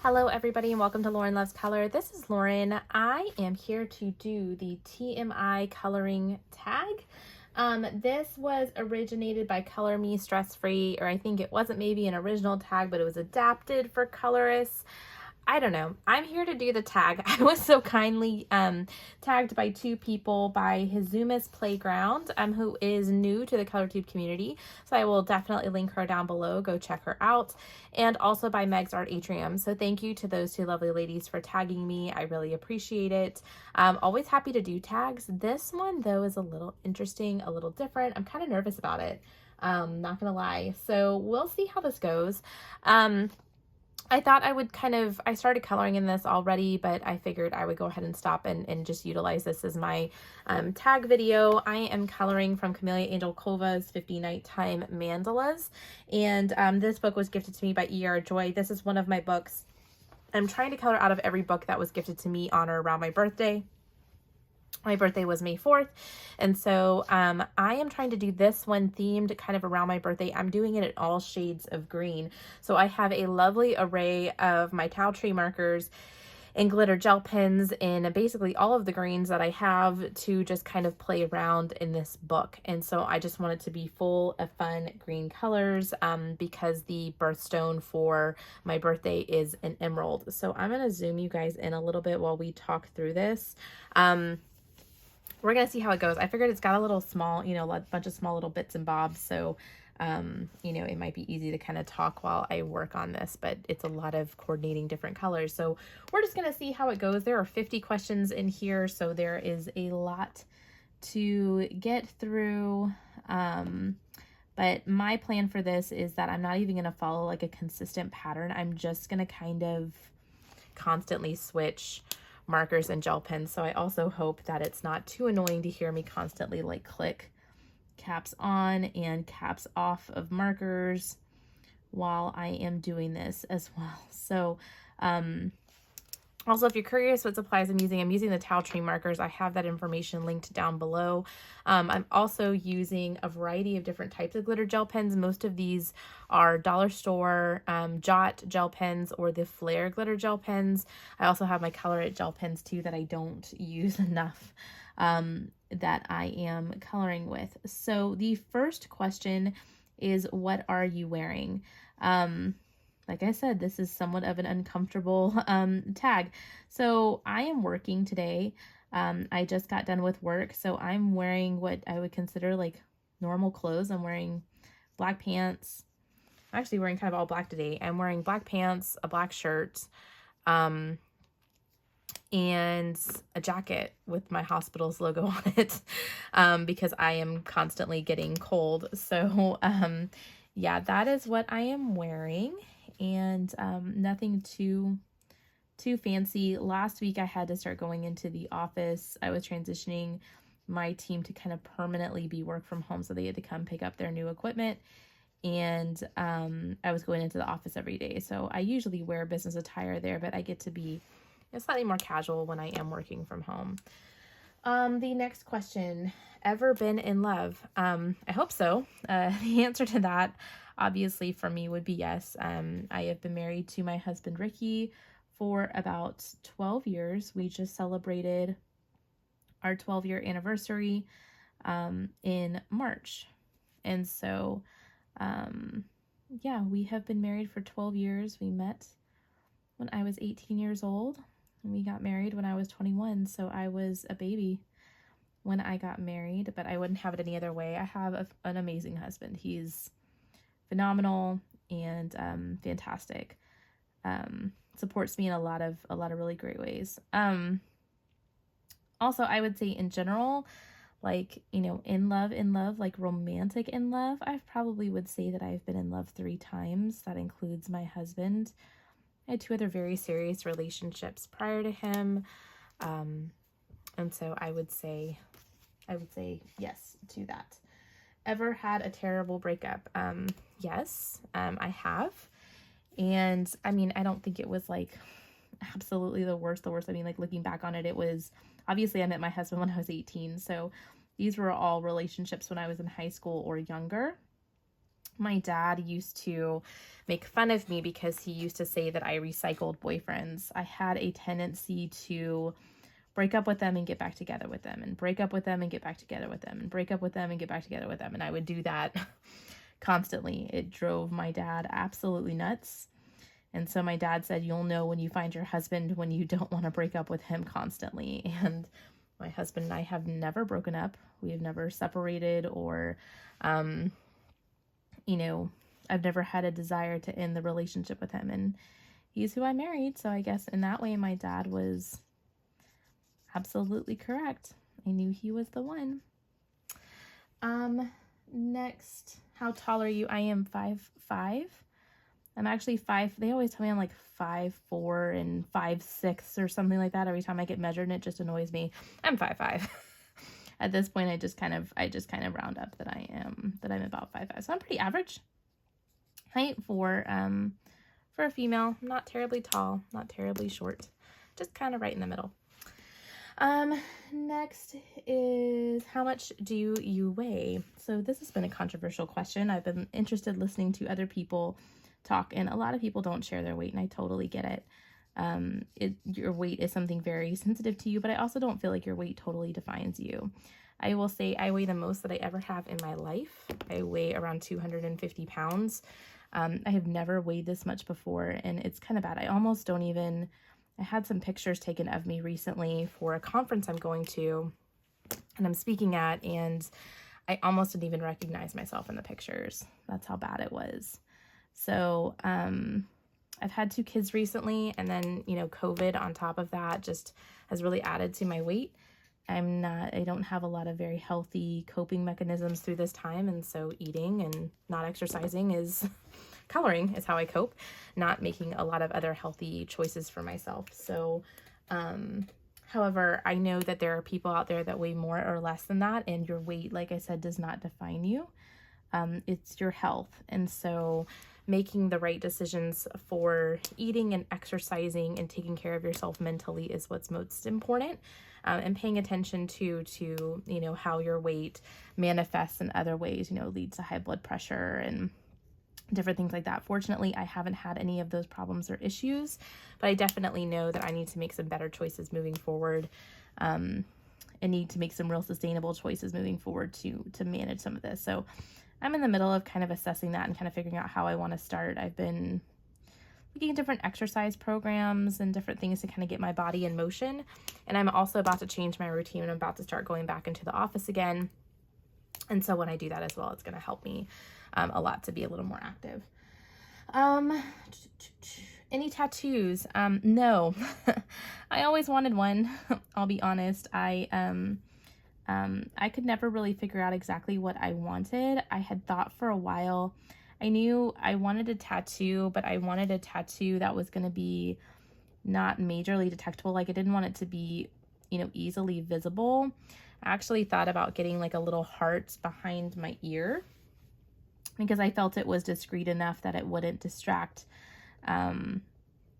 Hello everybody and welcome to Lauren Loves Color. This is Lauren. I am here to do the TMI Coloring Tag. This was originated by Color Me Stress Free, or I think it wasn't maybe an original tag, but it was adapted for Colorists. I don't know. I'm here to do the tag. I was so kindly tagged by two people, by Hizuma's Playground, who is new to the ColorTube community. So I will definitely link her down below. Go check her out. And also by Meg's Art Atrium. So thank you to those two lovely ladies for tagging me. I really appreciate it. Always happy to do tags. This one, though, is a little interesting, a little different. I'm kind of nervous about it. Not gonna lie. So we'll see how this goes. I thought I started coloring in this already, but I figured I would go ahead and stop and just utilize this as my tag video. I am coloring from Kameliya Angelkova's 50 Nighttime Mandalas, and this book was gifted to me by E.R. Joy. This is one of my books. I'm trying to color out of every book that was gifted to me on or around my birthday. My birthday was May 4th, and so I am trying to do this one themed kind of around my birthday. I'm doing it in all shades of green. So I have a lovely array of my towel tree markers and glitter gel pens in basically all of the greens that I have to just kind of play around in this book. And so I just want it to be full of fun green colors because the birthstone for my birthday is an emerald. So I'm going to zoom you guys in a little bit while we talk through this. We're going to see how it goes. I figured it's got a little small, a bunch of small little bits and bobs. So, it might be easy to kind of talk while I work on this, but it's a lot of coordinating different colors. So we're just going to see how it goes. There are 50 questions in here, so there is a lot to get through. But my plan for this is that I'm not even going to follow like a consistent pattern. I'm just going to kind of constantly switch markers and gel pens. So I also hope that it's not too annoying to hear me constantly like click caps on and caps off of markers while I am doing this as well. So also, if you're curious what supplies I'm using the towel tree markers. I have that information linked down below. I'm also using a variety of different types of glitter gel pens. Most of these are dollar store Jot gel pens or the Flair glitter gel pens. I also have my Color It gel pens too that I don't use enough that I am coloring with. So the first question is, what are you wearing? Like I said, this is somewhat of an uncomfortable tag. So I am working today. I just got done with work, so I'm wearing what I would consider like normal clothes. I'm wearing black pants. I'm actually wearing kind of all black today. I'm wearing black pants, a black shirt, and a jacket with my hospital's logo on it because I am constantly getting cold. So yeah, that is what I am wearing. And nothing too fancy. Last week I had to start going into the office. I was transitioning my team to kind of permanently be work from home, so they had to come pick up their new equipment, and I was going into the office every day. So I usually wear business attire there, but I get to be slightly more casual when I am working from home. The next question, ever been in love? I hope so. The answer to that, obviously, for me would be yes. I have been married to my husband, Ricky, for about 12 years. We just celebrated our 12-year anniversary in March. And so, yeah, we have been married for 12 years. We met when I was 18 years old, and we got married when I was 21. So I was a baby when I got married, but I wouldn't have it any other way. I have an amazing husband. He's phenomenal and fantastic. Supports me in a lot of really great ways. Also, I would say in general, like, in love, like romantic in love, I probably would say that I've been in love 3 times. That includes my husband. I had 2 other very serious relationships prior to him. And so I would say yes to that. Ever had a terrible breakup? Yes, I have. And I mean, I don't think it was like absolutely the worst. I mean, like looking back on it, it was obviously I met my husband when I was 18. So these were all relationships when I was in high school or younger. My dad used to make fun of me because he used to say that I recycled boyfriends. I had a tendency to break up with them and get back together with them, and break up with them and get back together with them, and break up with them and get back together with them. And I would do that constantly. It drove my dad absolutely nuts. And so my dad said, you'll know when you find your husband when you don't want to break up with him constantly. And my husband and I have never broken up. We have never separated or, you know, I've never had a desire to end the relationship with him. And he's who I married. So I guess in that way, my dad was absolutely correct. I knew he was the one. Next, how tall are you? I am 5'5". I'm actually 5. They always tell me I'm like 5'4" and 5'6" or something like that every time I get measured, and it just annoys me. I'm 5'5". At this point, I just kind of round up that I'm about 5'5". So I'm pretty average height for a female. Not terribly tall, not terribly short, just kind of right in the middle. Next is, how much do you weigh? So this has been a controversial question. I've been interested listening to other people talk, and a lot of people don't share their weight, and I totally get it. Your weight is something very sensitive to you, but I also don't feel like your weight totally defines you. I will say I weigh the most that I ever have in my life. I weigh around 250 pounds. I have never weighed this much before, and it's kind of bad. I almost don't even... I had some pictures taken of me recently for a conference I'm going to and I'm speaking at, and I almost didn't even recognize myself in the pictures. That's how bad it was. So I've had 2 kids recently, and then, you know, COVID on top of that just has really added to my weight. I don't have a lot of very healthy coping mechanisms through this time, and so eating and not exercising coloring is how I cope, not making a lot of other healthy choices for myself. So, however, I know that there are people out there that weigh more or less than that, and your weight, like I said, does not define you. It's your health. And so making the right decisions for eating and exercising and taking care of yourself mentally is what's most important. And paying attention to, you know, how your weight manifests in other ways, you know, leads to high blood pressure and different things like that. Fortunately, I haven't had any of those problems or issues, but I definitely know that I need to make some better choices moving forward, and need to make some real sustainable choices moving forward to manage some of this. So I'm in the middle of kind of assessing that and kind of figuring out how I want to start. I've been looking at different exercise programs and different things to kind of get my body in motion. And I'm also about to change my routine, and I'm about to start going back into the office again. And so when I do that as well, it's going to help me a lot to be a little more active. Any tattoos? No. I always wanted one. I'll be honest. I could never really figure out exactly what I wanted. I had thought for a while. I knew I wanted a tattoo, but I wanted a tattoo that was going to be not majorly detectable. Like, I didn't want it to be, you know, easily visible. I actually thought about getting like a little heart behind my ear, because I felt it was discreet enough that it wouldn't distract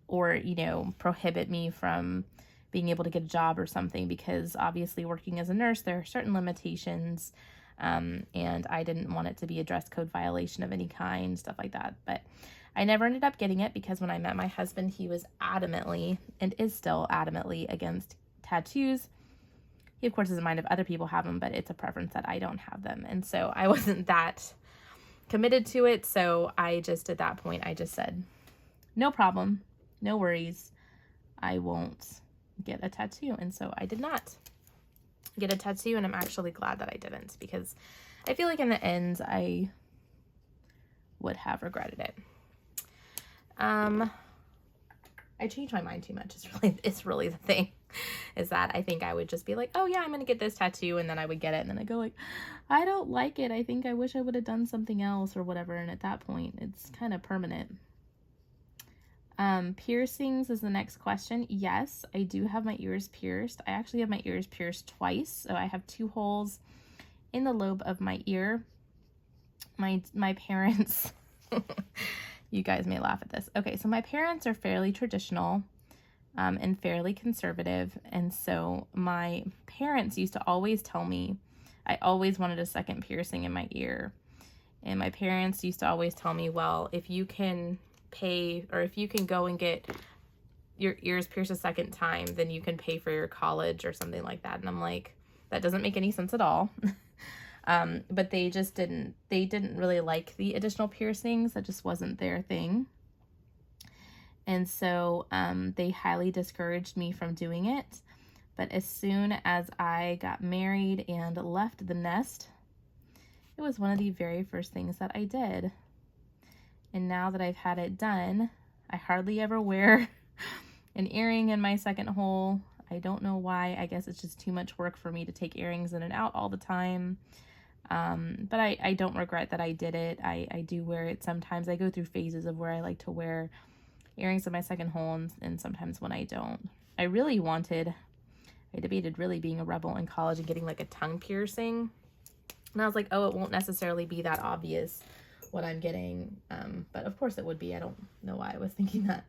or, you know, prohibit me from being able to get a job or something, because obviously working as a nurse, there are certain limitations, and I didn't want it to be a dress code violation of any kind, stuff like that. But I never ended up getting it, because when I met my husband, he was adamantly, and is still adamantly, against tattoos. He, of course, doesn't mind if other people have them, but it's a preference that I don't have them. And so I wasn't that committed to it. So I just, at that point, I just said, no problem, no worries, I won't get a tattoo. And so I did not get a tattoo, and I'm actually glad that I didn't, because I feel like in the end I would have regretted it. I changed my mind too much. It's really the thing, is that I think I would just be like, oh yeah, I'm gonna get this tattoo, and then I would get it, and then I go like, I don't like it, I think I wish I would have done something else or whatever. And at that point it's kind of permanent. Piercings is the next question. Yes, I do have my ears pierced. I actually have my ears pierced twice. So I have 2 holes in the lobe of my ear. My parents, you guys may laugh at this. Okay, so my parents are fairly traditional and fairly conservative. And so my parents used to always tell me I always wanted a second piercing in my ear. And my parents used to always tell me, well, if you can pay, or if you can go and get your ears pierced a second time, then you can pay for your college or something like that. And I'm like, that doesn't make any sense at all. But they didn't really like the additional piercings. That just wasn't their thing. And so they highly discouraged me from doing it. But as soon as I got married and left the nest, it was one of the very first things that I did. And now that I've had it done, I hardly ever wear an earring in my second hole. I don't know why. I guess it's just too much work for me to take earrings in and out all the time. But I don't regret that I did it. I do wear it sometimes. I go through phases of where I like to wear earrings in my second hole and sometimes when I don't. I debated really being a rebel in college and getting like a tongue piercing. And I was like, oh, it won't necessarily be that obvious what I'm getting. But of course it would be. I don't know why I was thinking that.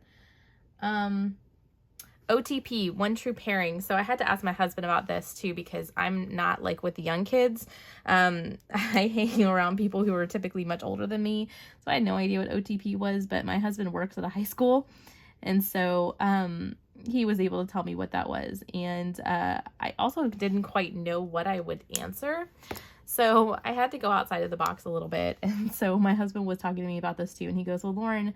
OTP, one true pairing. So I had to ask my husband about this too, because I'm not like with the young kids. I hang around people who are typically much older than me. So I had no idea what OTP was, but my husband works at a high school. And so, he was able to tell me what that was. And, I also didn't quite know what I would answer. So I had to go outside of the box a little bit. And so my husband was talking to me about this too. And he goes, well, Lauren,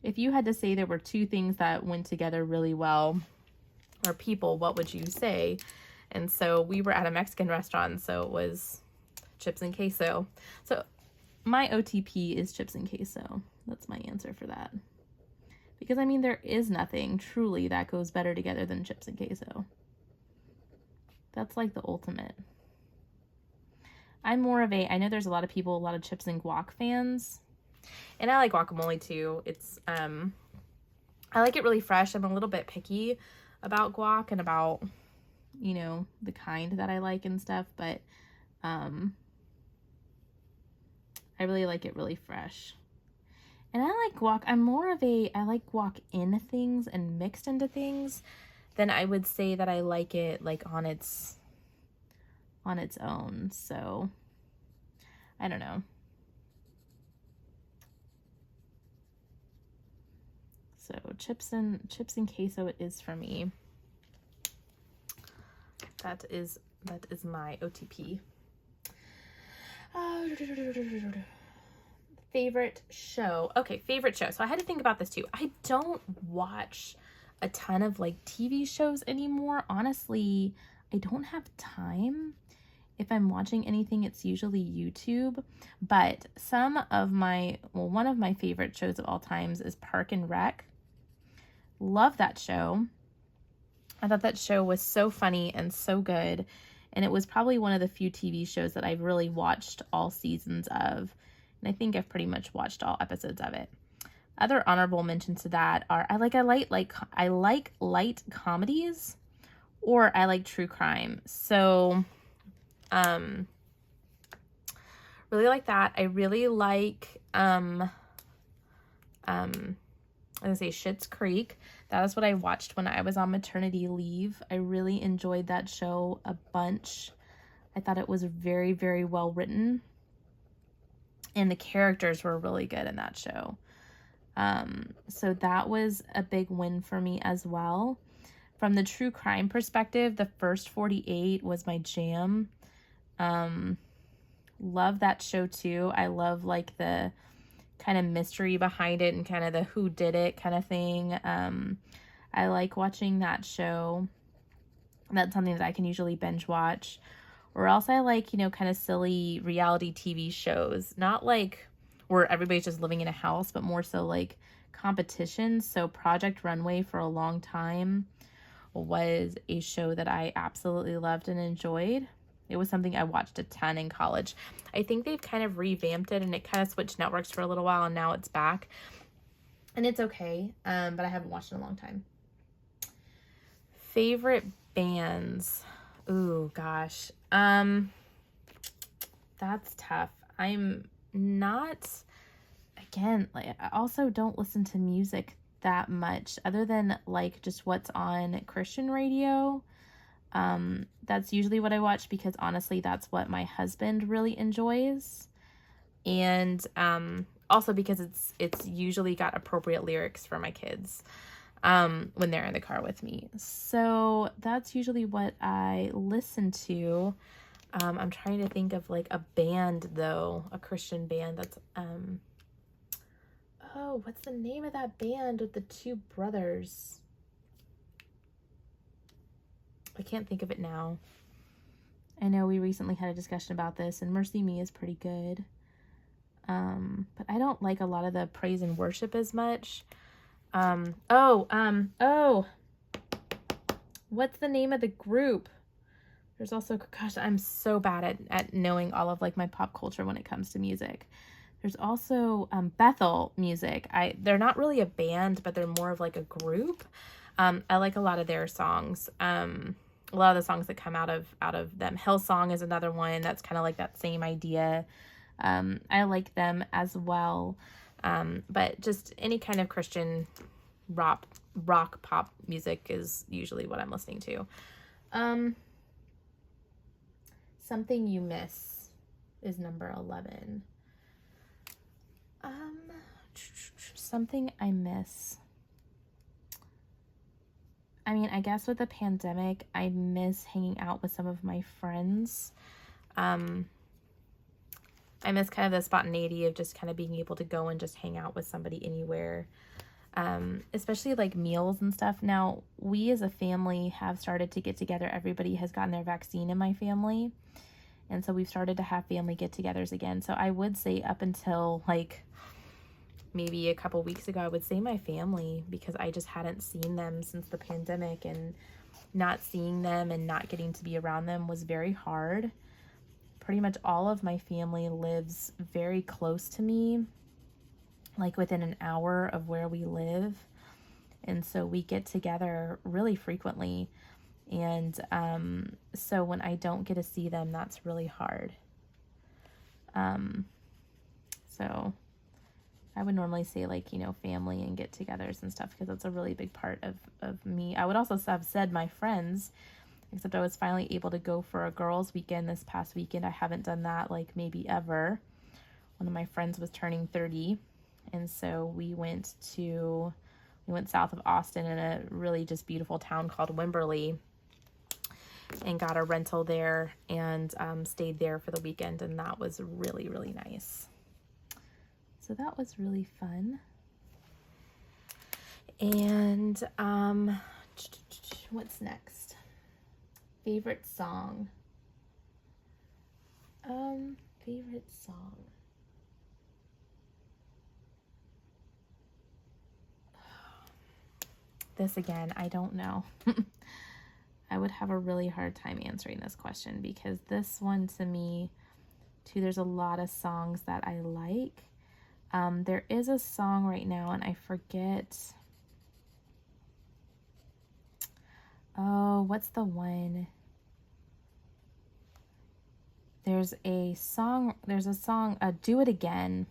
if you had to say there were two things that went together really well, or people, what would you say? And so we were at a Mexican restaurant, so it was chips and queso. So my OTP is chips and queso. That's my answer for that. Because, I mean, there is nothing truly that goes better together than chips and queso. That's like the ultimate. I'm more of I know there's a lot of chips and guac fans. And I like guacamole too. It's, I like it really fresh. I'm a little bit picky about guac and about, you know, the kind that I like and stuff. But, I really like it really fresh. And I like guac. I'm more of I like guac in things and mixed into things than I would say that I like it like on its own. So, I don't know. So chips and queso it is for me. That is my OTP. Favorite show. Okay, favorite show. So I had to think about this too. I don't watch a ton of like TV shows anymore. Honestly, I don't have time. If I'm watching anything, it's usually YouTube. But one of my favorite shows of all times is Park and Rec. Love that show. I thought that show was so funny and so good. And it was probably one of the few TV shows that I've really watched all seasons of. And I think I've pretty much watched all episodes of it. Other honorable mentions to that are I like light comedies, or I like true crime. So really like that. I really like I was gonna say Schitt's Creek. That is what I watched when I was on maternity leave. I really enjoyed that show a bunch. I thought it was very, very well written. And the characters were really good in that show. So that was a big win for me as well. From the true crime perspective, the first 48 was my jam. Love that show too. I love like the kind of mystery behind it and kind of the who did it kind of thing. I like watching that show. That's something that I can usually binge watch. Or else I like, you know, kind of silly reality TV shows. Not like where everybody's just living in a house, but more so like competitions. So Project Runway for a long time was a show that I absolutely loved and enjoyed. It was something I watched a ton in college. I think they've kind of revamped it and it kind of switched networks for a little while and now it's back. And it's okay, but I haven't watched it in a long time. Favorite bands. Ooh, gosh. That's tough. I'm not, again, like, I also don't listen to music that much other than like just what's on Christian radio. That's usually what I watch because honestly, that's what my husband really enjoys. And also because it's usually got appropriate lyrics for my kids when they're in the car with me. So that's usually what I listen to. I'm trying to think of like a band though, a Christian band that's oh, what's the name of that band with the two brothers? I can't think of it now. I know we recently had a discussion about this, and Mercy Me is pretty good. But I don't like a lot of the praise and worship as much. What's the name of the group? There's also, gosh, I'm so bad at knowing all of like my pop culture when it comes to music. There's also Bethel Music. They're not really a band, but they're more of like a group. I like a lot of their songs. A lot of the songs that come out of them. Hillsong is another one that's kind of like that same idea. I like them as well. But just any kind of Christian rock pop music is usually what I'm listening to. Something You Miss is number 11. Something I miss. I mean, I guess with the pandemic, I miss hanging out with some of my friends. I miss kind of the spontaneity of just kind of being able to go and just hang out with somebody anywhere. Especially like meals and stuff. Now, we as a family have started to get together. Everybody has gotten their vaccine in my family. And so we've started to have family get-togethers again. So I would say up until like maybe a couple weeks ago, I would say my family, because I just hadn't seen them since the pandemic, and not seeing them and not getting to be around them was very hard. Pretty much all of my family lives very close to me, like within an hour of where we live. And so we get together really frequently. And so when I don't get to see them, that's really hard. So I would normally say like, you know, family and get-togethers and stuff, because that's a really big part of me. I would also have said my friends, except I was finally able to go for a girls' weekend this past weekend. I haven't done that like maybe ever. One of my friends was turning 30, and so we went south of Austin in a really just beautiful town called Wimberley, and got a rental there and stayed there for the weekend, and that was really, really nice. So that was really fun. And what's next? Favorite song. Favorite song. This again, I don't know. I would have a really hard time answering this question, because this one to me, too, there's a lot of songs that I like. There is a song right now, and I forget. Oh, what's the one? There's a song, Do It Again.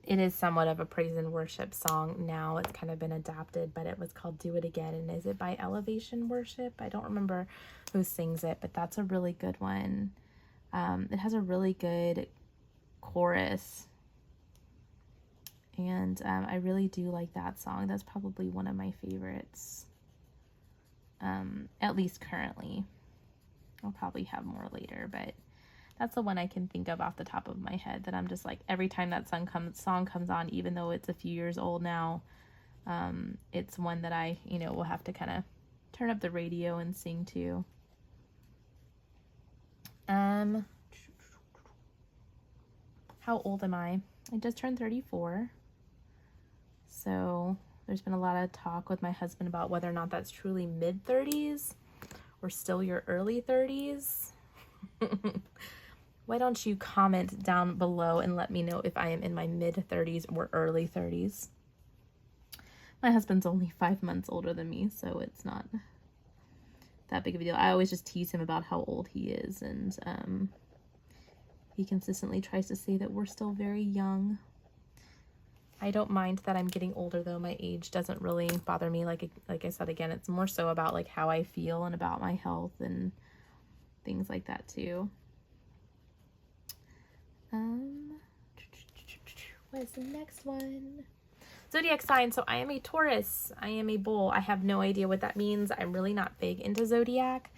It is somewhat of a praise and worship song now. It's kind of been adapted, but it was called Do It Again. And is it by Elevation Worship? I don't remember who sings it, but that's a really good one. It has a really good chorus. And I really do like that song. That's probably one of my favorites, at least currently. I'll probably have more later, but that's the one I can think of off the top of my head that I'm just like, every time that song comes on, even though it's a few years old now, it's one that I, will have to kind of turn up the radio and sing to. How old am I? I just turned 34. So there's been a lot of talk with my husband about whether or not that's truly mid-30s or still your early 30s. Why don't you comment down below and let me know if I am in my mid-30s or early 30s. My husband's only 5 months older than me, so it's not that big of a deal. I always just tease him about how old he is, and he consistently tries to say that we're still very young. I don't mind that I'm getting older, though. My age doesn't really bother me. Like I said, again, it's more so about like how I feel and about my health and things like that too. What is the next one? Zodiac sign. So I am a Taurus. I am a bull. I have no idea what that means. I'm really not big into zodiac.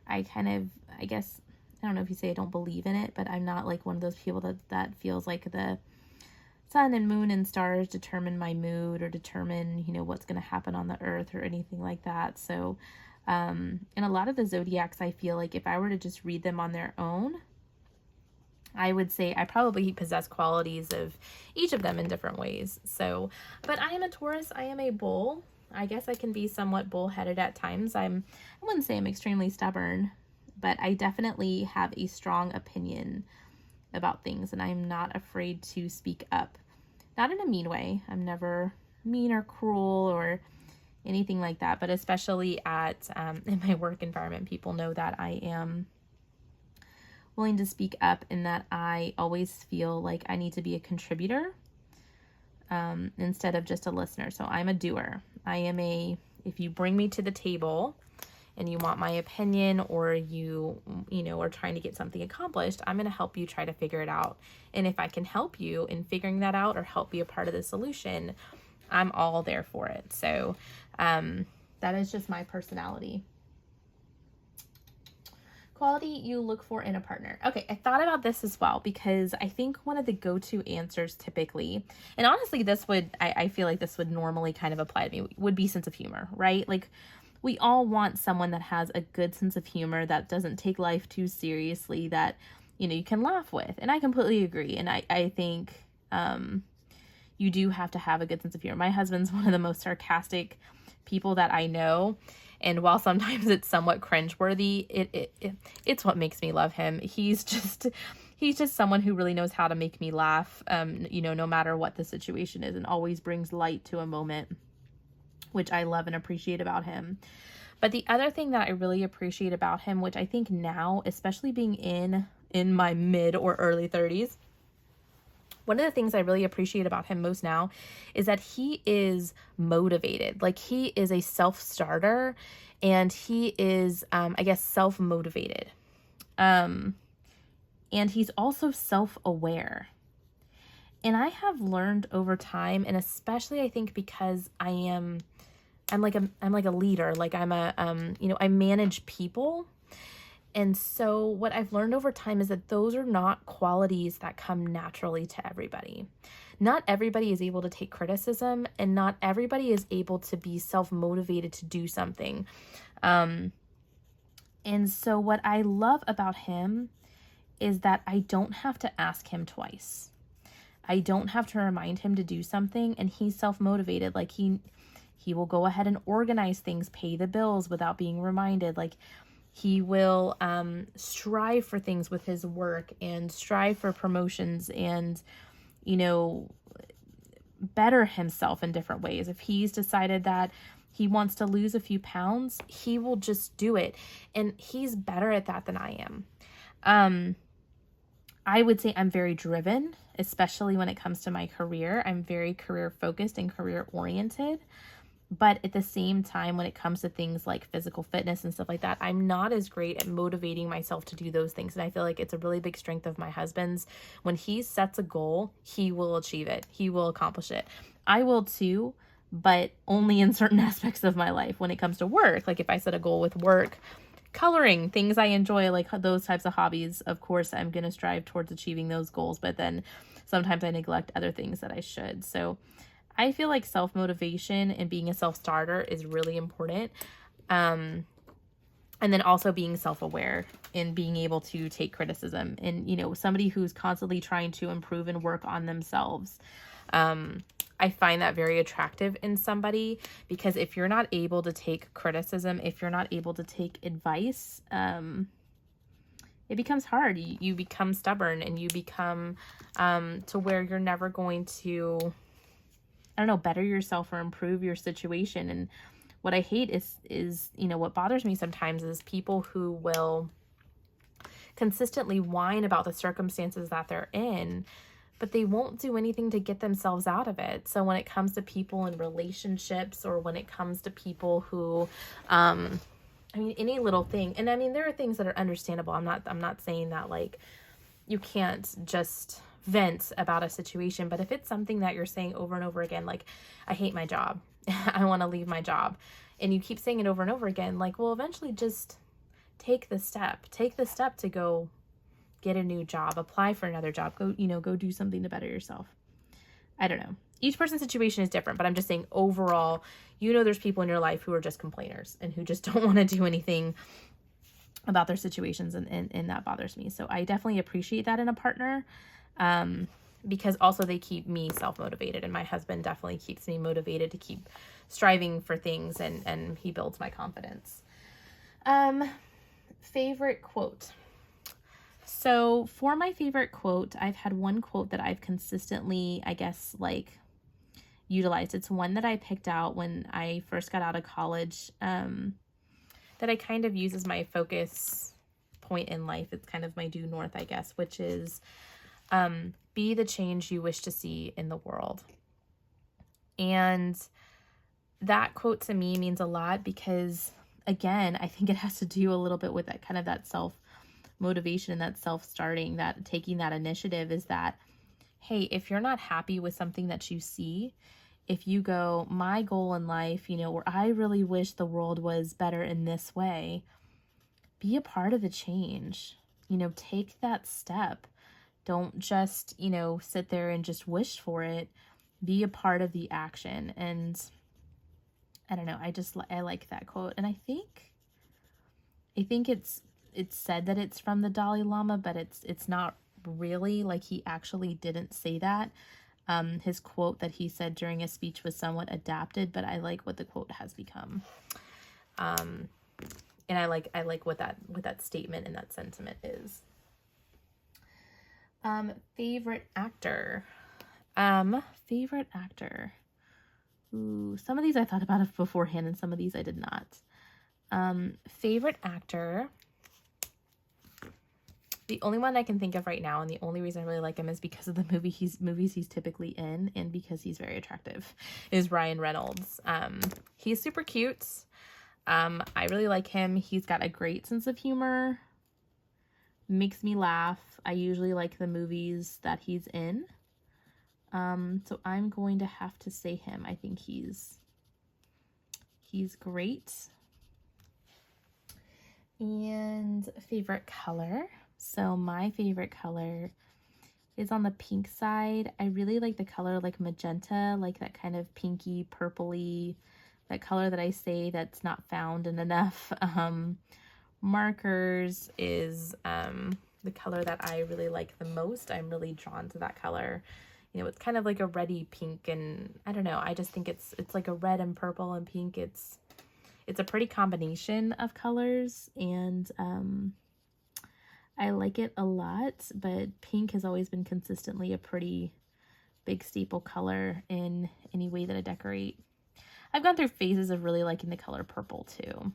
I guess, I don't know if you say I don't believe in it, but I'm not like one of those people that feels like the sun and moon and stars determine my mood or determine, you know, what's going to happen on the earth or anything like that. So, and a lot of the zodiacs, I feel like if I were to just read them on their own, I would say I probably possess qualities of each of them in different ways. So, but I am a Taurus. I am a bull. I guess I can be somewhat bullheaded at times. I wouldn't say I'm extremely stubborn, but I definitely have a strong opinion about things, and I'm not afraid to speak up. Not in a mean way. I'm never mean or cruel or anything like that, but especially at in my work environment, people know that I am willing to speak up and that I always feel like I need to be a contributor instead of just a listener. So I'm a doer. If you bring me to the table and you want my opinion, or you know, are trying to get something accomplished, I'm going to help you try to figure it out. And if I can help you in figuring that out or help be a part of the solution, I'm all there for it. So that is just my personality. Quality you look for in a partner. Okay, I thought about this as well because I think one of the go-to answers typically, and honestly this would, I feel like this would normally kind of apply to me, would be sense of humor, right? Like we all want someone that has a good sense of humor, that doesn't take life too seriously, that, you know, you can laugh with. And I completely agree. And I think you do have to have a good sense of humor. My husband's one of the most sarcastic people that I know. And while sometimes it's somewhat cringeworthy, it's what makes me love him. He's just someone who really knows how to make me laugh, you know, no matter what the situation is, and always brings light to a moment, which I love and appreciate about him. But the other thing that I really appreciate about him, which I think now, especially being in my mid or early 30s, one of the things I really appreciate about him most now is that he is motivated. Like he is a self-starter and he is, I guess, self-motivated. And he's also self-aware. And I have learned over time, and especially I think because I'm like a leader, like I'm a, you know, I manage people. And so what I've learned over time is that those are not qualities that come naturally to everybody. Not everybody is able to take criticism, and not everybody is able to be self-motivated to do something. And so what I love about him is that I don't have to ask him twice. I don't have to remind him to do something, and he's self-motivated. Like he will go ahead and organize things, pay the bills without being reminded. Like he will strive for things with his work and strive for promotions and, you know, better himself in different ways. If he's decided that he wants to lose a few pounds, he will just do it. And he's better at that than I am. I would say I'm very driven, especially when it comes to my career. I'm very career focused and career oriented. But at the same time, when it comes to things like physical fitness and stuff like that, I'm not as great at motivating myself to do those things. And I feel like it's a really big strength of my husband's. When he sets a goal, he will achieve it. He will accomplish it. I will too, but only in certain aspects of my life. When it comes to work, like if I set a goal with work, coloring, things I enjoy, like those types of hobbies, of course, I'm going to strive towards achieving those goals. But then sometimes I neglect other things that I should. So I feel like self-motivation and being a self-starter is really important. And then also being self-aware and being able to take criticism, and, you know, somebody who's constantly trying to improve and work on themselves. I find that very attractive in somebody, because if you're not able to take criticism, if you're not able to take advice, it becomes hard. You become stubborn, and you become to where you're never going to, I don't know, better yourself or improve your situation. And what I hate is, you know, what bothers me sometimes is people who will consistently whine about the circumstances that they're in, but they won't do anything to get themselves out of it. So when it comes to people in relationships, or when it comes to people who, I mean, any little thing, and I mean, there are things that are understandable. I'm not saying that like you can't just vent about a situation. But if it's something that you're saying over and over again, like, I hate my job, I want to leave my job, and you keep saying it over and over again, like, well, eventually just take the step to go get a new job, apply for another job, go, go do something to better yourself. I don't know. Each person's situation is different, but I'm just saying overall, there's people in your life who are just complainers and who just don't want to do anything about their situations, and that bothers me. So I definitely appreciate that in a partner, because also they keep me self-motivated, and my husband definitely keeps me motivated to keep striving for things, and he builds my confidence. Favorite quote. So for my favorite quote, I've had one quote that I've consistently, I guess, like, utilized. It's one that I picked out when I first got out of college, that I kind of use as my focus point in life. It's kind of my due north, I guess, which is, be the change you wish to see in the world. And that quote to me means a lot because, again, I think it has to do a little bit with that kind of that self-motivation, that self-starting, that taking that initiative, is that, hey, if you're not happy with something that you see, if you go, my goal in life, or I really wish the world was better in this way, be a part of the change, take that step. Don't just, sit there and just wish for it. Be a part of the action. And I don't know, I like that quote. And I think it's said that it's from the Dalai Lama, but it's not really, like, he actually didn't say that. His quote that he said during a speech was somewhat adapted, but I like what the quote has become. And I like what that statement and that sentiment is. Favorite actor. Favorite actor. Ooh, some of these I thought about it beforehand, and some of these I did not. Favorite actor. The only one I can think of right now, and the only reason I really like him, is because of the movies he's typically in, and because he's very attractive, is Ryan Reynolds. He's super cute. I really like him. He's got a great sense of humor. Makes me laugh. I usually like the movies that he's in. So I'm going to have to say him. I think he's great. And favorite color. So my favorite color is on the pink side. I really like the color like magenta, like that kind of pinky, purpley, that color that I say that's not found in enough markers is the color that I really like the most. I'm really drawn to that color. It's kind of like a reddy pink, and I don't know, I just think it's like a red and purple and pink. It's a pretty combination of colors, and I like it a lot, but pink has always been consistently a pretty big staple color in any way that I decorate. I've gone through phases of really liking the color purple too,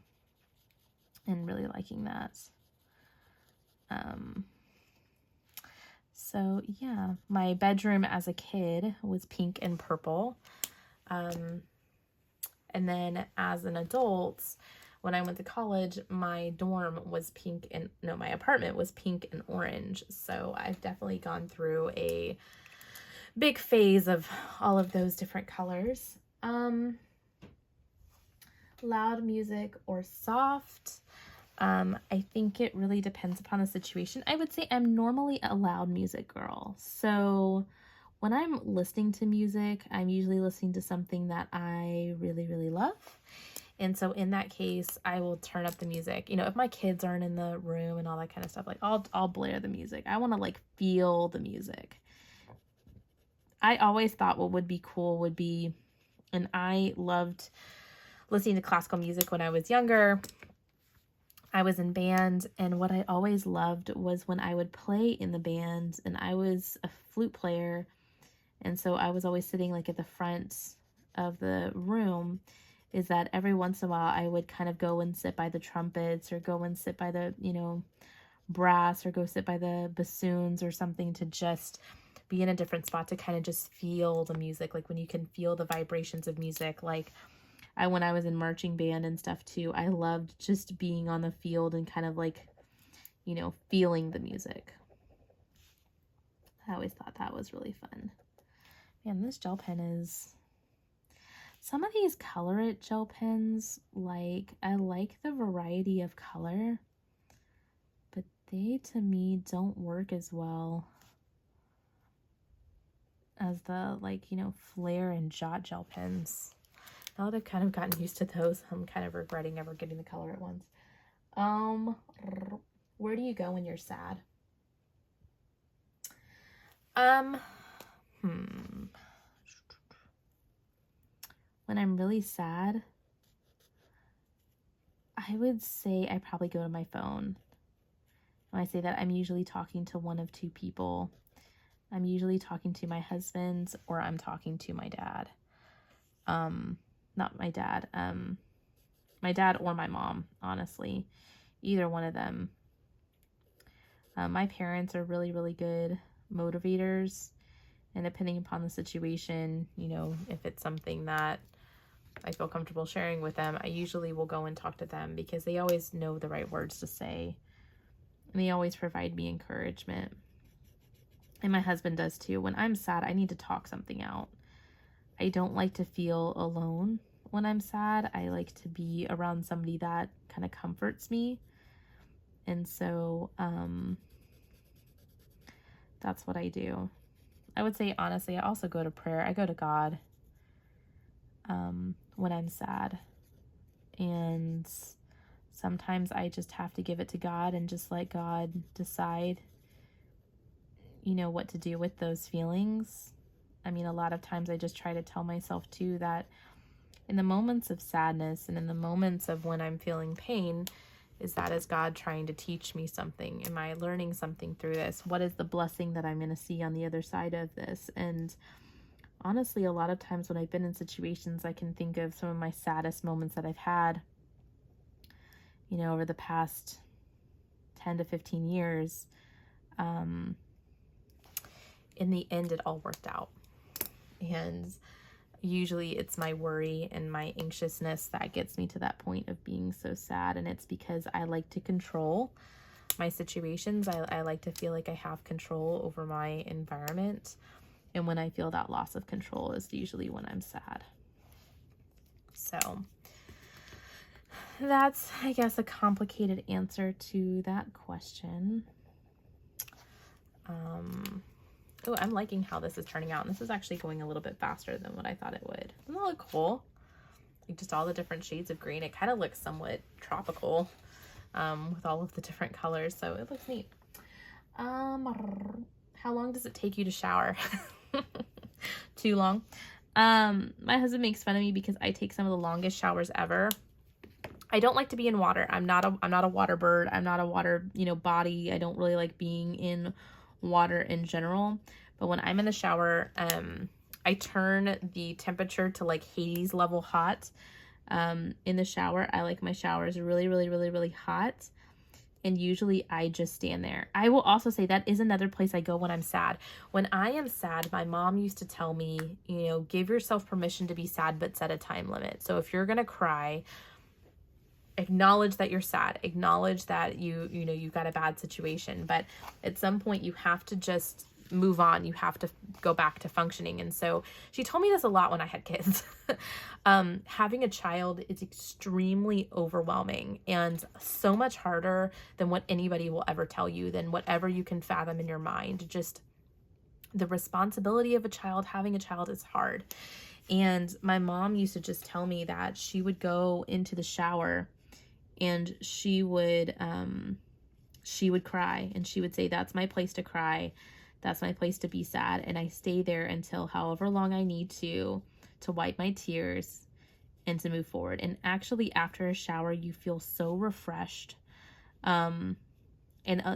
and really liking that. So yeah, my bedroom as a kid was pink and purple. And then as an adult, when I went to college, my dorm was pink and, no, my apartment was pink and orange. So I've definitely gone through a big phase of all of those different colors. Loud music or soft. I think it really depends upon the situation. I would say I'm normally a loud music girl. So when I'm listening to music, I'm usually listening to something that I really, really love. And so in that case, I will turn up the music. If my kids aren't in the room and all that kind of stuff, like I'll blare the music. I want to like feel the music. I always thought what would be cool would be, and I loved listening to classical music when I was younger. I was in band, and what I always loved was when I would play in the band, and I was a flute player, and so I was always sitting like at the front of the room, is that every once in a while I would kind of go and sit by the trumpets, or go and sit by the, brass, or go sit by the bassoons or something, to just be in a different spot, to kind of just feel the music, like when you can feel the vibrations of music. Like when I was in marching band and stuff too, I loved just being on the field and kind of like, feeling the music. I always thought that was really fun. Man, this gel pen is... Some of these Colorist gel pens, like, I like the variety of color, but they, to me, don't work as well as the, like, you know, Flair and Jot gel pens. Now that I've kind of gotten used to those, I'm kind of regretting ever getting the color at once. Where do you go when you're sad? When I'm really sad, I would say I probably go to my phone. When I say that, I'm usually talking to one of two people. I'm usually talking to my husband, or I'm talking to my dad. Not my dad. My dad or my mom, honestly. Either one of them. My parents are really, really good motivators. And depending upon the situation, you know, if it's something that I feel comfortable sharing with them, I usually will go and talk to them because they always know the right words to say. And they always provide me encouragement. And my husband does too. When I'm sad, I need to talk something out. I don't like to feel alone when I'm sad. I like to be around somebody that kind of comforts me. And so that's what I do. I would say, honestly, I also go to prayer. I go to God when I'm sad. And sometimes I just have to give it to God and just let God decide, you know, what to do with those feelings. I mean, a lot of times I just try to tell myself too that in the moments of sadness and in the moments of when I'm feeling pain, is God trying to teach me something? Am I learning something through this? What is the blessing that I'm going to see on the other side of this? And honestly, a lot of times when I've been in situations, I can think of some of my saddest moments that I've had, you know, over the past 10 to 15 years. In the end, it all worked out. And usually it's my worry and my anxiousness that gets me to that point of being so sad. And it's because I like to control my situations. I like to feel like I have control over my environment. And when I feel that loss of control is usually when I'm sad. So that's, I guess, a complicated answer to that question. Oh, I'm liking how this is turning out. And this is actually going a little bit faster than what I thought it would. Doesn't that look cool? Like just all the different shades of green. It kind of looks somewhat tropical with all of the different colors. So it looks neat. How long does it take you to shower? Too long. My husband makes fun of me because I take some of the longest showers ever. I don't like to be in water. I'm not a water bird. I'm not a water, you know, body. I don't really like being in water in general. But when I'm in the shower, I turn the temperature to like Hades level hot. In the shower, I like my showers really, really, really, really hot. And usually I just stand there. I will also say that is another place I go when I'm sad. When I am sad, my mom used to tell me, you know, give yourself permission to be sad, but set a time limit. So if you're going to cry, acknowledge that you're sad, acknowledge that you know, you've got a bad situation, but at some point you have to just move on. You have to go back to functioning. And so she told me this a lot when I had kids. Having a child is extremely overwhelming and so much harder than what anybody will ever tell you, than whatever you can fathom in your mind. Just the responsibility of a child, having a child is hard. And my mom used to just tell me that she would go into the shower and she would cry, and she would say, that's my place to cry. That's my place to be sad. And I stay there until however long I need to wipe my tears and to move forward. And actually after a shower, you feel so refreshed, and,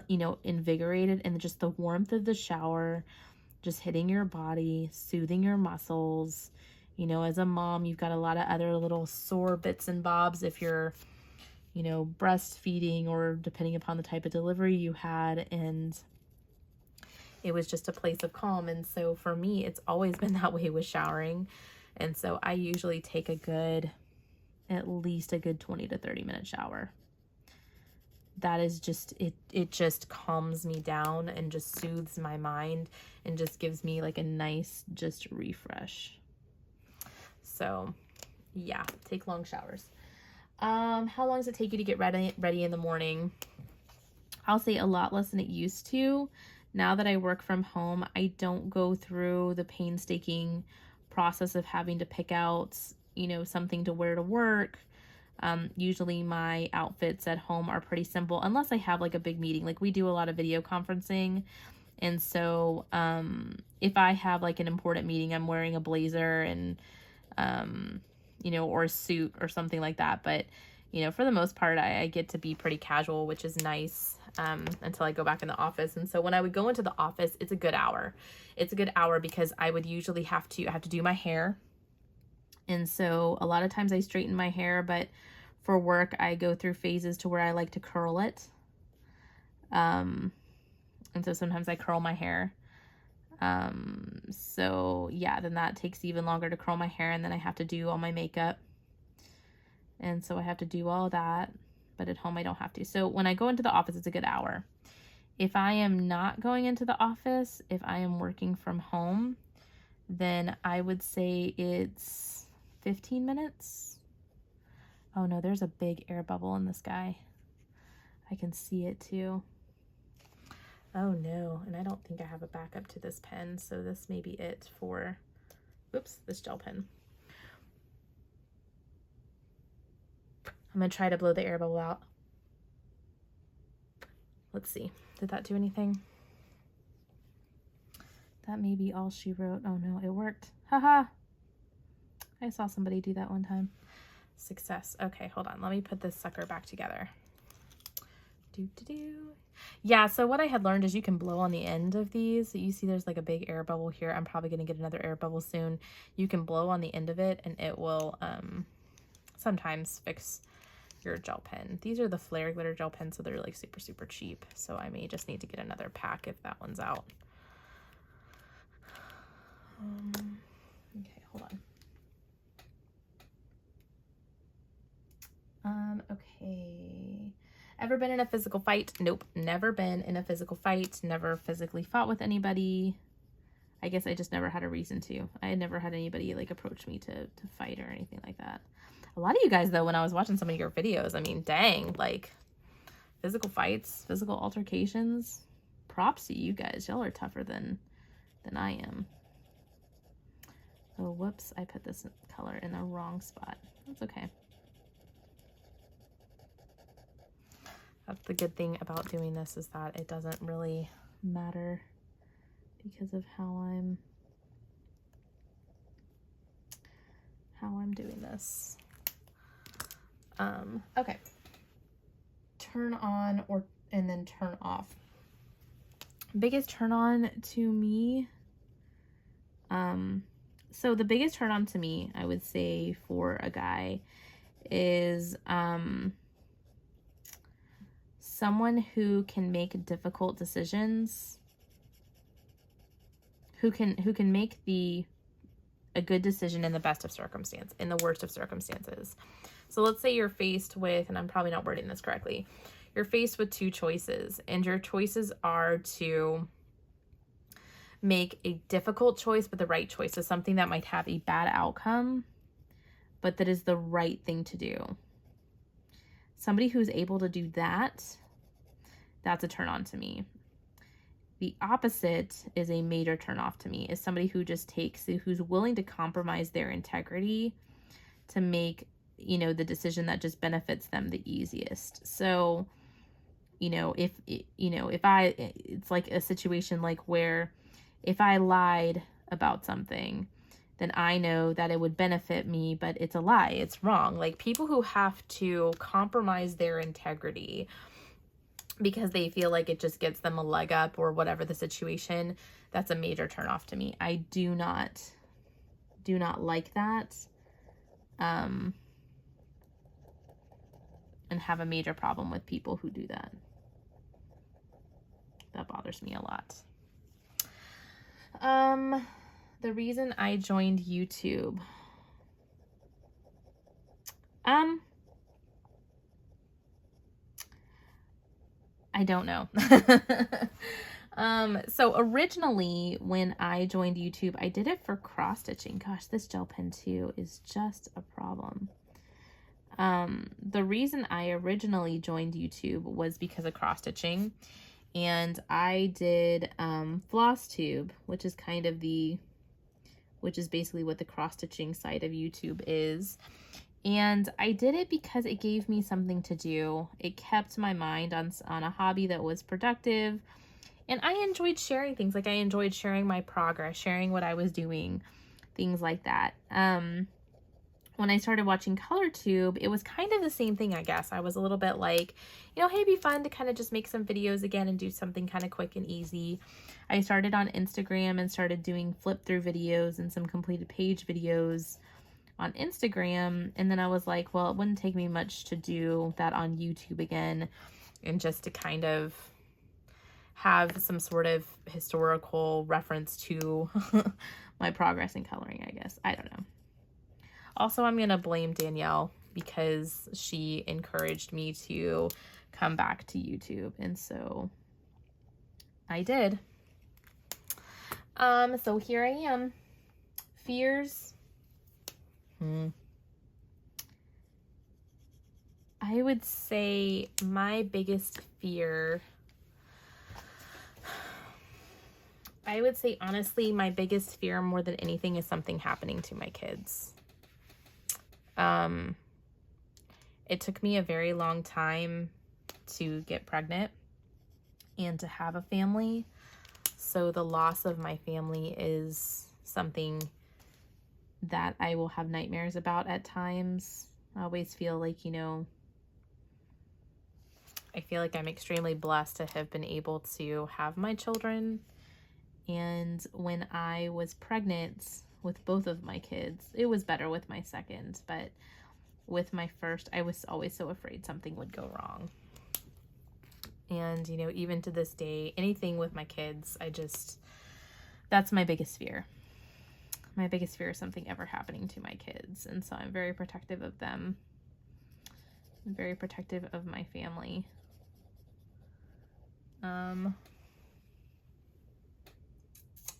you know, invigorated, and just the warmth of the shower, just hitting your body, soothing your muscles. You know, as a mom, you've got a lot of other little sore bits and bobs if you're, you know, breastfeeding or depending upon the type of delivery you had. And it was just a place of calm. And so for me, it's always been that way with showering. And so I usually take at least a good 20 to 30 minute shower. that is just, it just calms me down and just soothes my mind and just gives me like a nice just refresh. So yeah, take long showers. How long does it take you to get ready in the morning? I'll say a lot less than it used to. Now that I work from home, I don't go through the painstaking process of having to pick out, you know, something to wear to work. Usually my outfits at home are pretty simple, unless I have like a big meeting. Like we do a lot of video conferencing. And so, if I have like an important meeting, I'm wearing a blazer and, you know, or a suit or something like that. But, you know, for the most part, I get to be pretty casual, which is nice, until I go back in the office. And so when I would go into the office, it's a good hour. It's a good hour because I would usually have to do my hair. And so a lot of times I straighten my hair, but for work, I go through phases to where I like to curl it. And so sometimes I curl my hair. So yeah, then that takes even longer to curl my hair, and then I have to do all my makeup. And so I have to do all that, but at home I don't have to. So when I go into the office, it's a good hour. If I am not going into the office, if I am working from home, then I would say it's 15 minutes. Oh no, there's a big air bubble in the sky. I can see it too. Oh no, and I don't think I have a backup to this pen, so this may be it for, oops, this gel pen. I'm gonna try to blow the air bubble out. Let's see, did that do anything? That may be all she wrote. Oh no, it worked. Haha. I saw somebody do that one time. Success. Okay, hold on, let me put this sucker back together. Yeah, so what I had learned is you can blow on the end of these. You see there's like a big air bubble here. I'm probably going to get another air bubble soon. You can blow on the end of it and it will sometimes fix your gel pen. These are the Flair glitter gel pens, so they're like super, super cheap. So I may just need to get another pack if that one's out. Okay, hold on. Okay. Ever been in a physical fight? Nope, never been in a physical fight, never physically fought with anybody. I guess I just never had a reason to. I had never had anybody like approach me to fight or anything like that. A lot of you guys though, when I was watching some of your videos, I mean, dang, like physical fights, physical altercations, props to you guys. Y'all are tougher than I am. Oh, whoops, I put this color in the wrong spot. That's okay. That's the good thing about doing this, is that it doesn't really matter because of how I'm doing this. Okay. Turn on and then turn off. Biggest turn on to me. So the biggest turn on to me, I would say for a guy is, someone who can make difficult decisions, who can make a good decision in the best of circumstance, in the worst of circumstances. So let's say you're faced with, and I'm probably not wording this correctly, you're faced with two choices, and your choices are to make a difficult choice, but the right choice is something that might have a bad outcome, but that is the right thing to do. Somebody who's able to do that, that's a turn on to me. The opposite is a major turn off to me, is somebody who just who's willing to compromise their integrity to make, you know, the decision that just benefits them the easiest. So, you know, it's like a situation like where if I lied about something, then I know that it would benefit me, but it's a lie, it's wrong. Like people who have to compromise their integrity because they feel like it just gets them a leg up or whatever the situation, that's a major turnoff to me. I do not like that, and have a major problem with people who do that. That bothers me a lot. The reason I joined YouTube, I don't know. So originally when I joined YouTube, I did it for cross stitching. Gosh, this gel pen too is just a problem. The reason I originally joined YouTube was because of cross stitching, and I did floss tube, which is basically what the cross stitching side of YouTube is. And I did it because it gave me something to do. It kept my mind on a hobby that was productive. And I enjoyed sharing things. Like I enjoyed sharing my progress, sharing what I was doing, things like that. When I started watching ColorTube, it was kind of the same thing, I guess. I was a little bit like, you know, hey, it'd be fun to kind of just make some videos again and do something kind of quick and easy. I started on Instagram and started doing flip through videos and some completed page videos on Instagram. And then I was like, well, it wouldn't take me much to do that on YouTube again, and just to kind of have some sort of historical reference to my progress in coloring, I guess. I don't know. Also, I'm going to blame Danielle because she encouraged me to come back to YouTube. And so I did. So here I am. Fears. I would say my biggest fear, honestly, my biggest fear more than anything is something happening to my kids. It took me a very long time to get pregnant and to have a family. So the loss of my family is something that I will have nightmares about at times. I always feel like, you know, I feel like I'm extremely blessed to have been able to have my children. And when I was pregnant with both of my kids, it was better with my second, but with my first, I was always so afraid something would go wrong. And, you know, even to this day, anything with my kids, that's my biggest fear. My biggest fear is something ever happening to my kids. And so I'm very protective of them. I'm very protective of my family.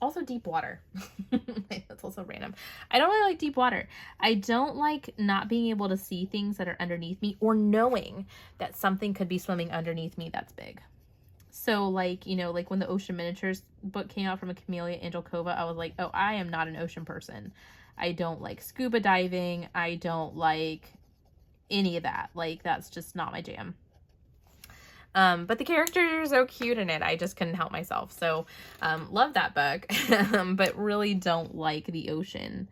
Also deep water. That's also random. I don't really like deep water. I don't like not being able to see things that are underneath me, or knowing that something could be swimming underneath me that's big. So like, you know, like when the Ocean Miniatures book came out from a Kameliya Angelkova, I was like, oh, I am not an ocean person. I don't like scuba diving. I don't like any of that. Like, that's just not my jam. But the characters are so cute in it. I just couldn't help myself. So, love that book, but really don't like the ocean,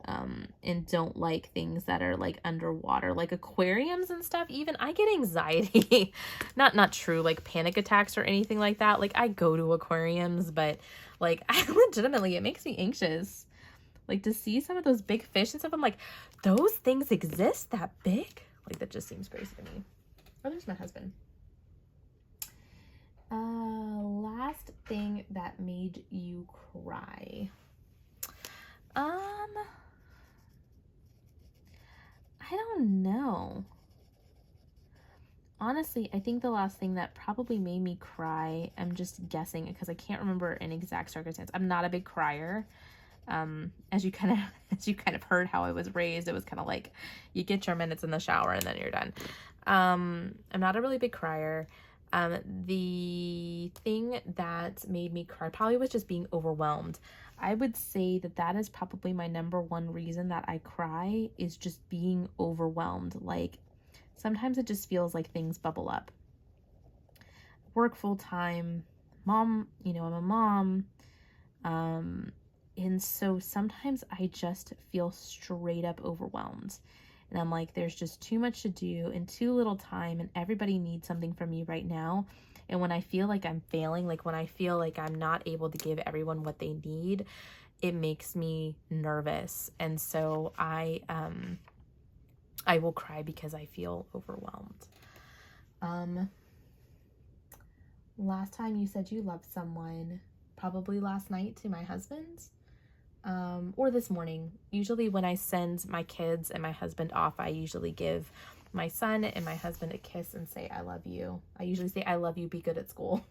and don't like things that are like underwater, like aquariums and stuff. Even I get anxiety, not true, like panic attacks or anything like that. Like I go to aquariums, but like I legitimately, it makes me anxious. Like to see some of those big fish and stuff. I'm like, those things exist that big? Like that just seems crazy to me. Oh, there's my husband. Last thing that made you cry. I don't know. Honestly, I think the last thing that probably made me cry, I'm just guessing because I can't remember an exact circumstance. I'm not a big crier. As you kind of heard how I was raised, it was kind of like you get your minutes in the shower and then you're done. I'm not a really big crier. The thing that made me cry probably was just being overwhelmed. I would say that is probably my number one reason that I cry, is just being overwhelmed. Like sometimes it just feels like things bubble up. Work full time, mom, you know, I'm a mom. And so sometimes I just feel straight up overwhelmed. And I'm like, there's just too much to do and too little time, and everybody needs something from me right now. And when I feel like I'm failing, like when I feel like I'm not able to give everyone what they need, it makes me nervous. And so I will cry because I feel overwhelmed. Last time you said you loved someone, probably last night to my husband. Or this morning. Usually when I send my kids and my husband off, I usually give my son and my husband a kiss and say, I love you. I usually say, I love you, be good at school.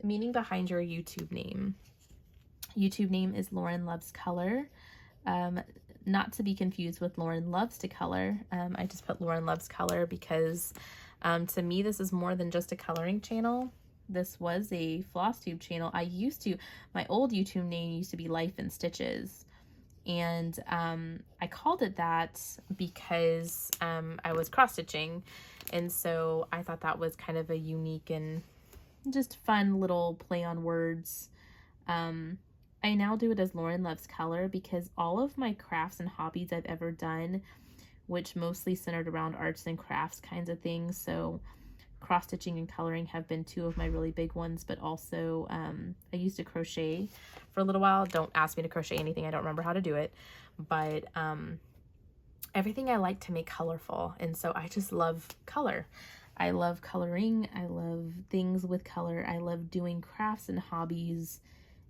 Meaning behind your YouTube name. YouTube name is Lauren Loves Color. Not to be confused with Lauren Loves to Color. I just put Lauren Loves Color because to me, this is more than just a coloring channel. This was a floss tube channel. My old YouTube name used to be Life in Stitches. And I called it that because I was cross-stitching. And so I thought that was kind of a unique and just fun little play on words. I now do it as Lauren Loves Color because all of my crafts and hobbies I've ever done, which mostly centered around arts and crafts kinds of things, so cross-stitching and coloring have been two of my really big ones, but also I used to crochet for a little while. Don't ask me to crochet anything, I don't remember how to do it, but everything I like to make colorful, and so I just love color. I love coloring, I love things with color, I love doing crafts and hobbies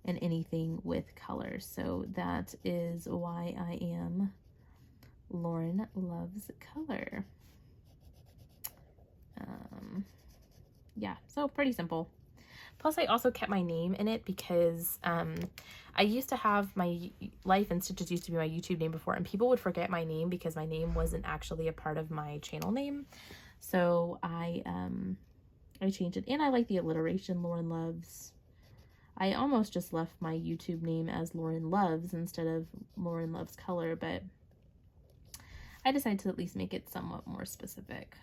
and anything with color. So that is why I am Lauren Loves Color. Yeah, so pretty simple. Plus I also kept my name in it because I used to have my Life in Stitches used to be my YouTube name before, and people would forget my name because my name wasn't actually a part of my channel name. So I changed it, and I like the alliteration, Lauren Loves. I almost just left my YouTube name as Lauren Loves instead of Lauren Loves Color, but I decided to at least make it somewhat more specific.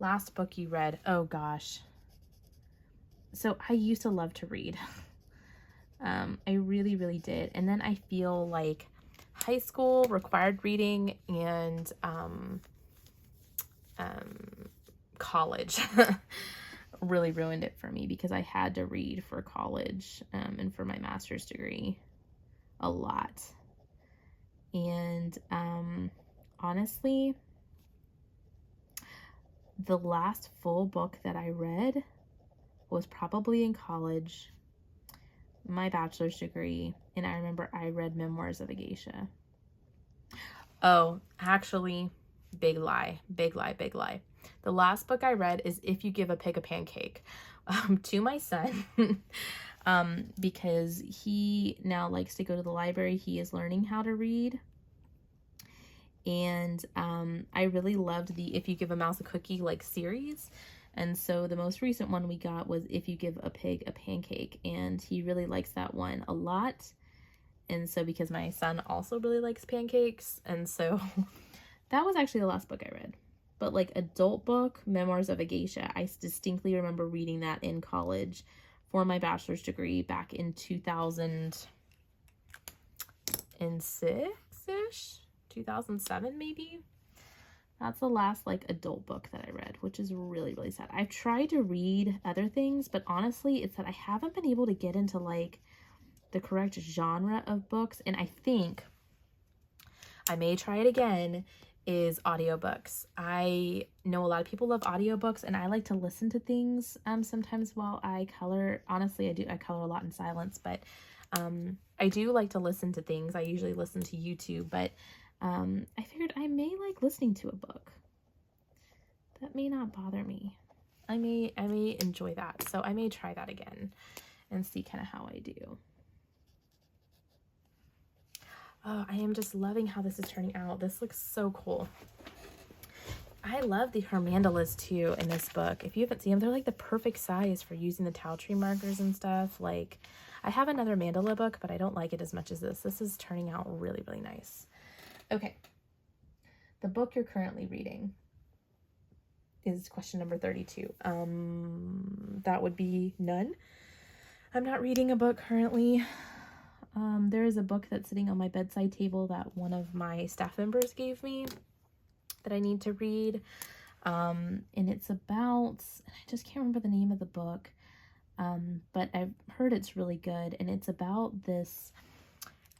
Last book you read. Oh gosh. So I used to love to read. I really, really did. And then I feel like high school required reading and college really ruined it for me because I had to read for college and for my master's degree a lot. And honestly, the last full book that I read was probably in college, my bachelor's degree, and I remember I read Memoirs of a Geisha. Oh, actually, big lie, big lie, big lie. The last book I read is If You Give a Pig a Pancake, to my son, because he now likes to go to the library. He is learning how to read. And I really loved the If You Give a Mouse a Cookie series. And so the most recent one we got was If You Give a Pig a Pancake, and he really likes that one a lot. And so because my son also really likes pancakes, and so that was actually the last book I read. But adult book, Memoirs of a Geisha, I distinctly remember reading that in college for my bachelor's degree back in 2006-ish, 2007 maybe. That's the last adult book that I read, which is really, really sad. I've tried to read other things, but honestly, it's that I haven't been able to get into the correct genre of books. And I think I may try it again, is audiobooks. I know a lot of people love audiobooks, and I like to listen to things sometimes while I color. Honestly, I color a lot in silence, but I do like to listen to things. I usually listen to YouTube, but I figured I may like listening to a book. That may not bother me. I may enjoy that. So I may try that again and see kind of how I do. Oh, I am just loving how this is turning out. This looks so cool. I love her mandalas too in this book. If you haven't seen them, they're the perfect size for using the towel tree markers and stuff. I have another mandala book, but I don't like it as much as this. This is turning out really, really nice. Okay. The book you're currently reading is question number 32. That would be none. I'm not reading a book currently. There is a book that's sitting on my bedside table that one of my staff members gave me that I need to read. And it's about, I just can't remember the name of the book, but I've heard it's really good. And it's about this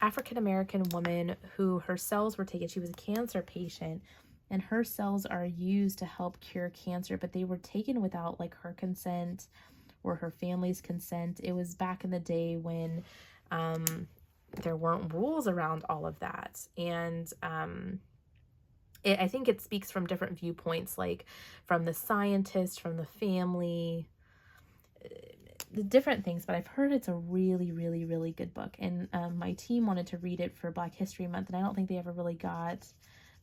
African-American woman who her cells were taken. She was a cancer patient, and her cells are used to help cure cancer, but they were taken without her consent or her family's consent. It was back in the day when there weren't rules around all of that. And I think it speaks from different viewpoints, like from the scientist, from the family, the different things. But I've heard it's a really, really, really good book. And my team wanted to read it for Black History Month, and I don't think they ever really got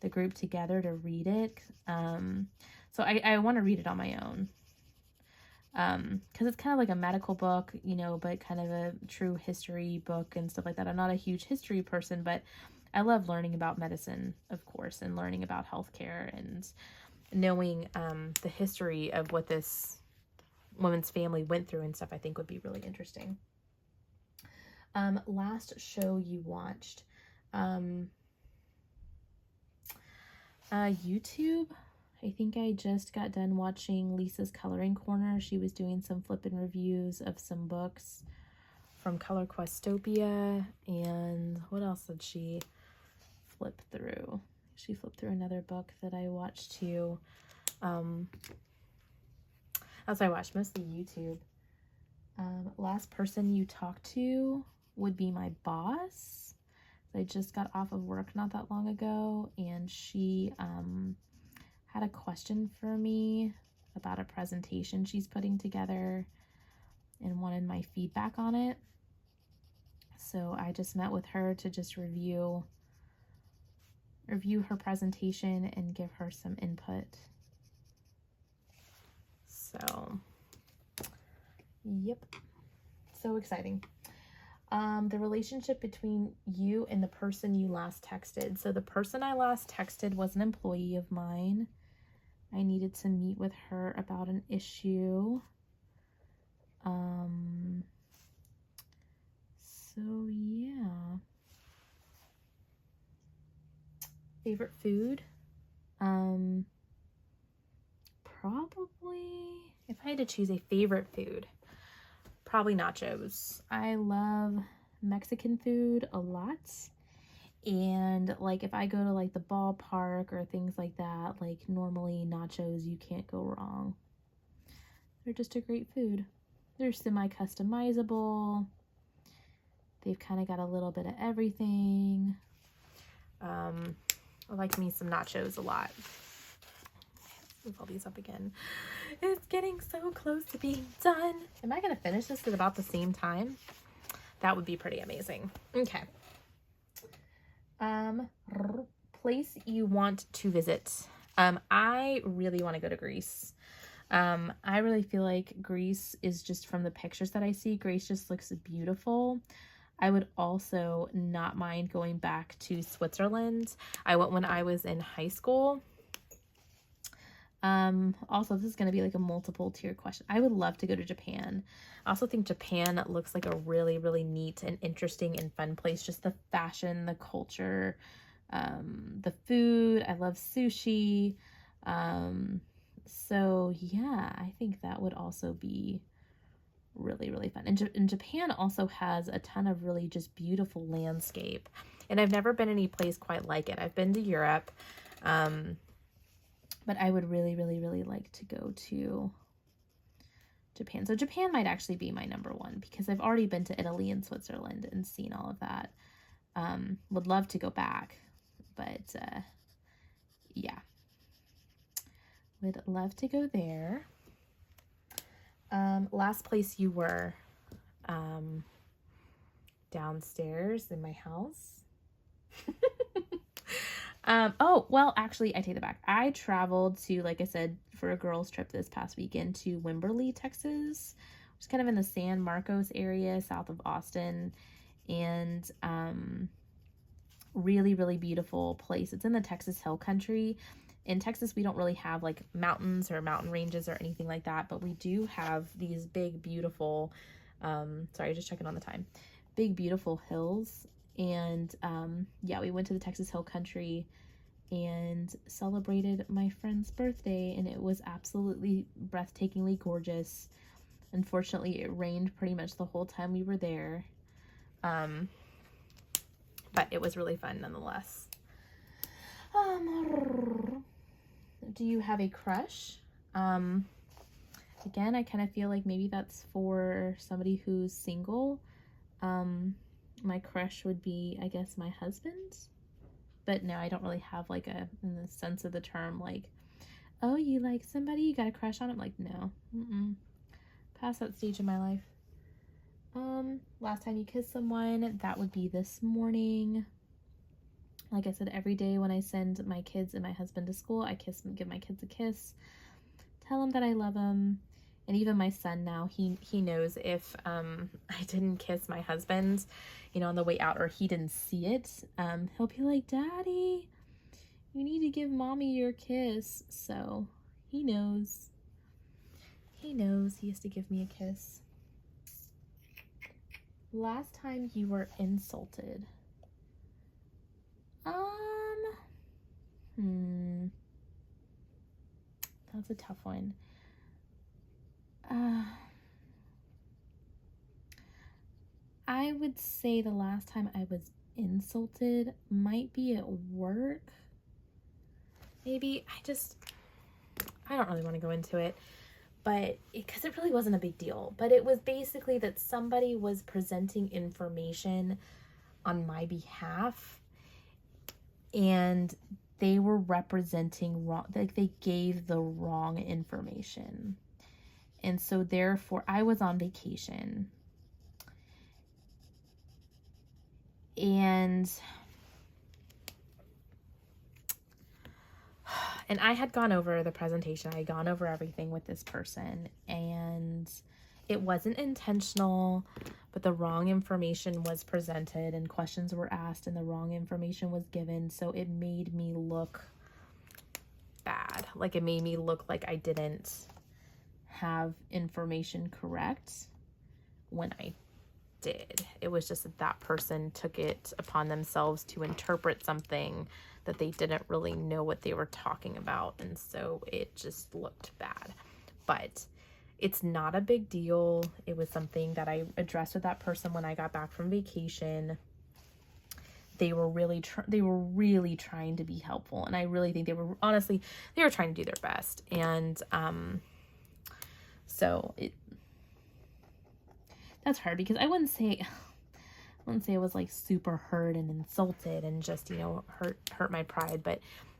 the group together to read it. So I want to read it on my own. Because it's kind of like a medical book, you know, but kind of a true history book and stuff like that. I'm not a huge history person, but I love learning about medicine, of course, and learning about healthcare and knowing the history of what this woman's family went through and stuff. I think would be really interesting. Last show you watched, YouTube. I think I just got done watching Lisa's Coloring Corner. She was doing some flippin' reviews of some books from Color Questopia. And what else did she flip through? She flipped through another book that I watched too. That's what I watched, mostly YouTube. Last person you talked to would be my boss. I just got off of work not that long ago, and she had a question for me about a presentation she's putting together and wanted my feedback on it. So I just met with her to just review her presentation and give her some input. So, yep, so exciting. The relationship between you and the person you last texted. So the person I last texted was an employee of mine. I needed to meet with her about an issue. So yeah. Favorite food? Probably, if I had to choose a favorite food, probably nachos. I love Mexican food a lot. And like if I go to like the ballpark or things like that, like normally nachos, you can't go wrong. They're just a great food. They're semi-customizable. They've kind of got a little bit of everything. I like me some nachos a lot. Move all these up again. It's getting so close to being done. Am I going to finish this at about the same time? That would be pretty amazing. Okay. Place you want to visit. I really want to go to Greece. I really feel like Greece is just, from the pictures that I see, Greece just looks beautiful. I would also not mind going back to Switzerland. I went when I was in high school. Also, this is going to be like a multiple tier question. I would love to go to Japan. I also think Japan looks like a really, really neat and interesting and fun place. Just the fashion, the culture, the food. I love sushi. So yeah, I think that would also be really, really fun. And Japan also has a ton of really just beautiful landscape. And I've never been any place quite like it. I've been to Europe, but I would really, really, really like to go to Japan. So Japan might actually be my number one because I've already been to Italy and Switzerland and seen all of that. Would love to go back, but yeah. Would love to go there. Last place you were, downstairs in my house. Oh, well, actually, I take that back. I traveled to, like I said, for a girls' trip this past weekend to Wimberley, Texas, which is kind of in the San Marcos area, south of Austin, and really, really beautiful place. It's in the Texas Hill Country. In Texas, we don't really have like mountains or mountain ranges or anything like that, but we do have these big, beautiful, sorry, just checking on the time, big, beautiful hills. And yeah, we went to the Texas Hill Country and celebrated my friend's birthday, and it was absolutely breathtakingly gorgeous. Unfortunately, it rained pretty much the whole time we were there, but it was really fun nonetheless. Do you have a crush? Again, I kind of feel like maybe that's for somebody who's single. my crush would be, I guess, my husband. But no, I don't really have like a, in the sense of the term, like, oh, you like somebody, you got a crush on him? Like, no. Past that stage in my life. Last time you kissed someone, that would be this morning. Like I said, every day when I send my kids and my husband to school, I give my kids a kiss, tell them that I love them. And even my son now, he knows if I didn't kiss my husband, you know, on the way out, or he didn't see it, he'll be like, Daddy, you need to give mommy your kiss. So he knows. He knows he has to give me a kiss. Last time you were insulted. That's a tough one. I would say the last time I was insulted might be at work. Maybe I don't really want to go into it, but because it really wasn't a big deal, but it was basically that somebody was presenting information on my behalf and they were representing wrong, like they gave the wrong information. And so therefore I was on vacation and I had gone over the presentation. I had gone over everything with this person and it wasn't intentional, but the wrong information was presented and questions were asked and the wrong information was given. So it made me look bad. Like it made me look like I didn't have information correct when I did. It was just that that person took it upon themselves to interpret something that they didn't really know what they were talking about. And so it just looked bad. But it's not a big deal. It was something that I addressed with that person when I got back from vacation. They were really trying to be helpful. And I really think they were trying to do their best. And so that's hard because I wouldn't say I was like super hurt and insulted and just, you know, hurt my pride, but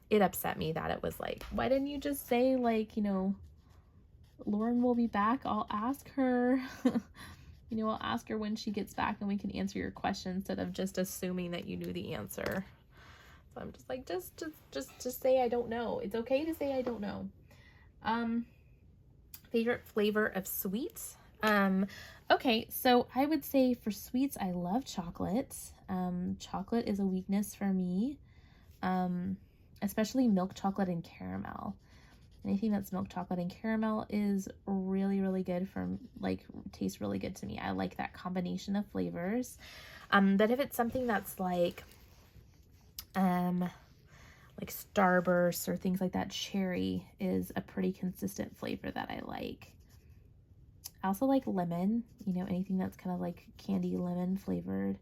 it upset me that it was like, why didn't you just say like, you know, Lauren will be back. I'll ask her, you know, I'll ask her when she gets back and we can answer your question instead of just assuming that you knew the answer. So I'm just like, just say, I don't know. It's okay to say, I don't know. Favorite flavor of sweets. Okay, so I would say for sweets, I love chocolate. Chocolate is a weakness for me, especially milk chocolate and caramel. Anything that's milk chocolate and caramel is really, really good tastes really good to me. I like that combination of flavors. But if it's something that's like Starburst or things like that, cherry is a pretty consistent flavor that I like. I also like lemon, you know, anything that's kind of like candy lemon flavored.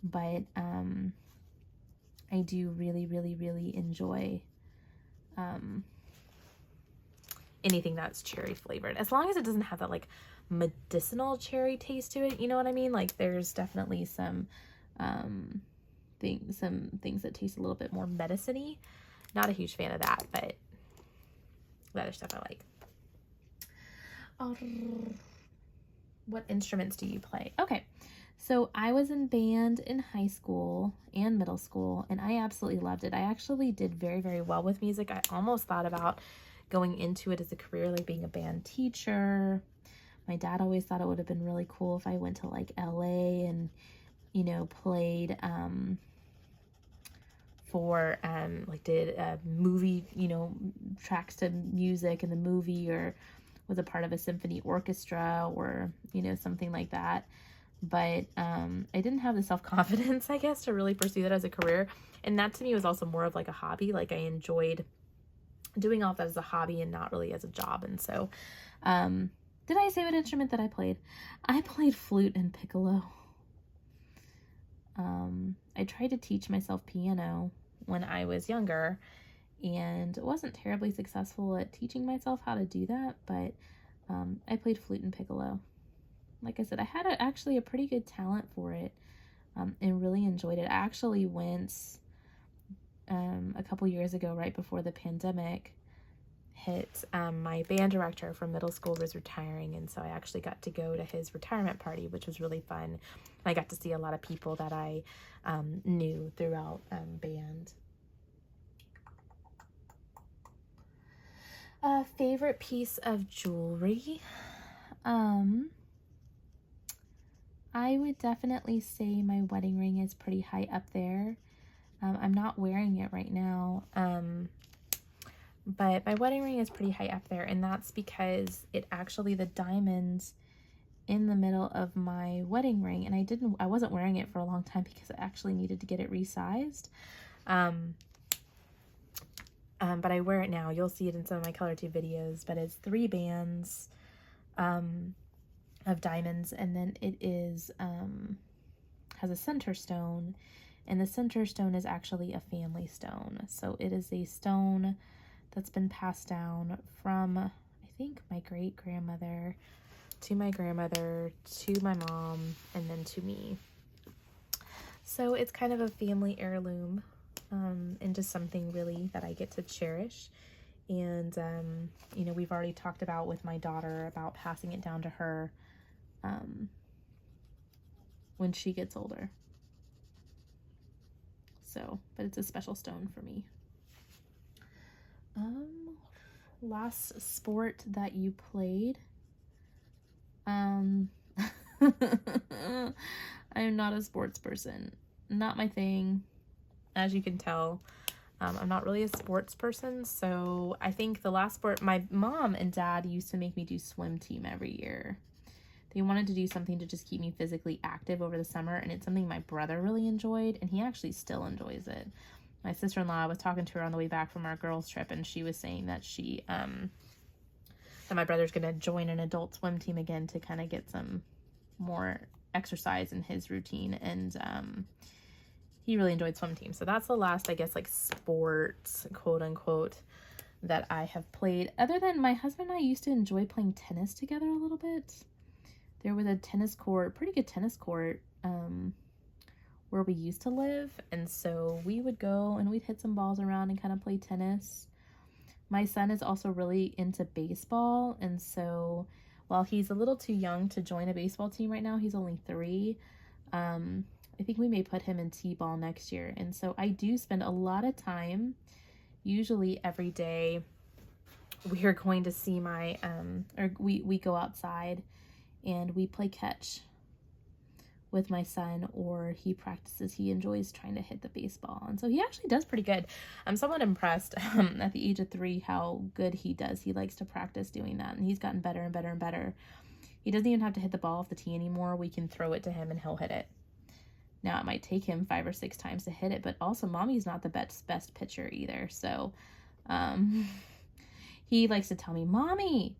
But I do really, really, really enjoy anything that's cherry flavored, as long as it doesn't have that like medicinal cherry taste to it, you know what I mean? Like there's definitely some things that taste a little bit more medicine-y. Not a huge fan of that, but the other stuff I like. What instruments do you play? Okay, so I was in band in high school and middle school, and I absolutely loved it. I actually did very, very well with music. I almost thought about going into it as a career, like being a band teacher. My dad always thought it would have been really cool if I went to like LA and, you know, played did a movie, you know, tracks to music in the movie, or was a part of a symphony orchestra, or, you know, something like that. But I didn't have the self-confidence, I guess, to really pursue that as a career. And that to me was also more of like a hobby. Like I enjoyed doing all that as a hobby and not really as a job. And so, did I say what instrument that I played? I played flute and piccolo. I tried to teach myself piano when I was younger and wasn't terribly successful at teaching myself how to do that, but I played flute and piccolo. Like I said, I had actually a pretty good talent for it. and really enjoyed it. I actually went a couple years ago, right before the pandemic hit. My band director from middle school was retiring, and so I actually got to go to his retirement party, which was really fun. I got to see a lot of people that I knew throughout band. Favorite piece of jewelry? I would definitely say my wedding ring is pretty high up there. I'm not wearing it right now, but my wedding ring is pretty high up there, and that's because the diamonds in the middle of my wedding ring, and I wasn't wearing it for a long time because I actually needed to get it resized. But I wear it now. You'll see it in some of my Color Tube videos, but it's 3 bands of diamonds, and then it is has a center stone, and the center stone is actually a family stone. So it is a stone that's been passed down from, I think, my great-grandmother to my grandmother to my mom and then to me. So it's kind of a family heirloom, and just something really that I get to cherish. And you know, we've already talked about with my daughter about passing it down to her when she gets older. So, but it's a special stone for me. Last sport that you played? I am not a sports person. Not my thing. As you can tell, I'm not really a sports person. So I think the last sport, my mom and dad used to make me do swim team every year. They wanted to do something to just keep me physically active over the summer, and it's something my brother really enjoyed, and he actually still enjoys it. My sister-in-law, I was talking to her on the way back from our girls trip, and she was saying that that my brother's going to join an adult swim team again to kind of get some more exercise in his routine, and he really enjoyed swim team. So that's the last, I guess, like sports, quote unquote, that I have played. Other than my husband and I used to enjoy playing tennis together a little bit. There was a tennis court, pretty good tennis court, where we used to live, and so we would go and we'd hit some balls around and kind of play tennis. My son is also really into baseball, and so while he's a little too young to join a baseball team right now, he's only 3, I think we may put him in t-ball next year. And so I do spend a lot of time, usually every day. We are going to see my we go outside and we play catch with my son, or he practices. He enjoys trying to hit the baseball, and so he actually does pretty good. I'm somewhat impressed at the age of 3 how good he does. He likes to practice doing that, and he's gotten better and better and better. He doesn't even have to hit the ball off the tee anymore. We can throw it to him and he'll hit it. Now, it might take him 5 or 6 times to hit it, but also mommy's not the best pitcher either. So he likes to tell me, "Mommy,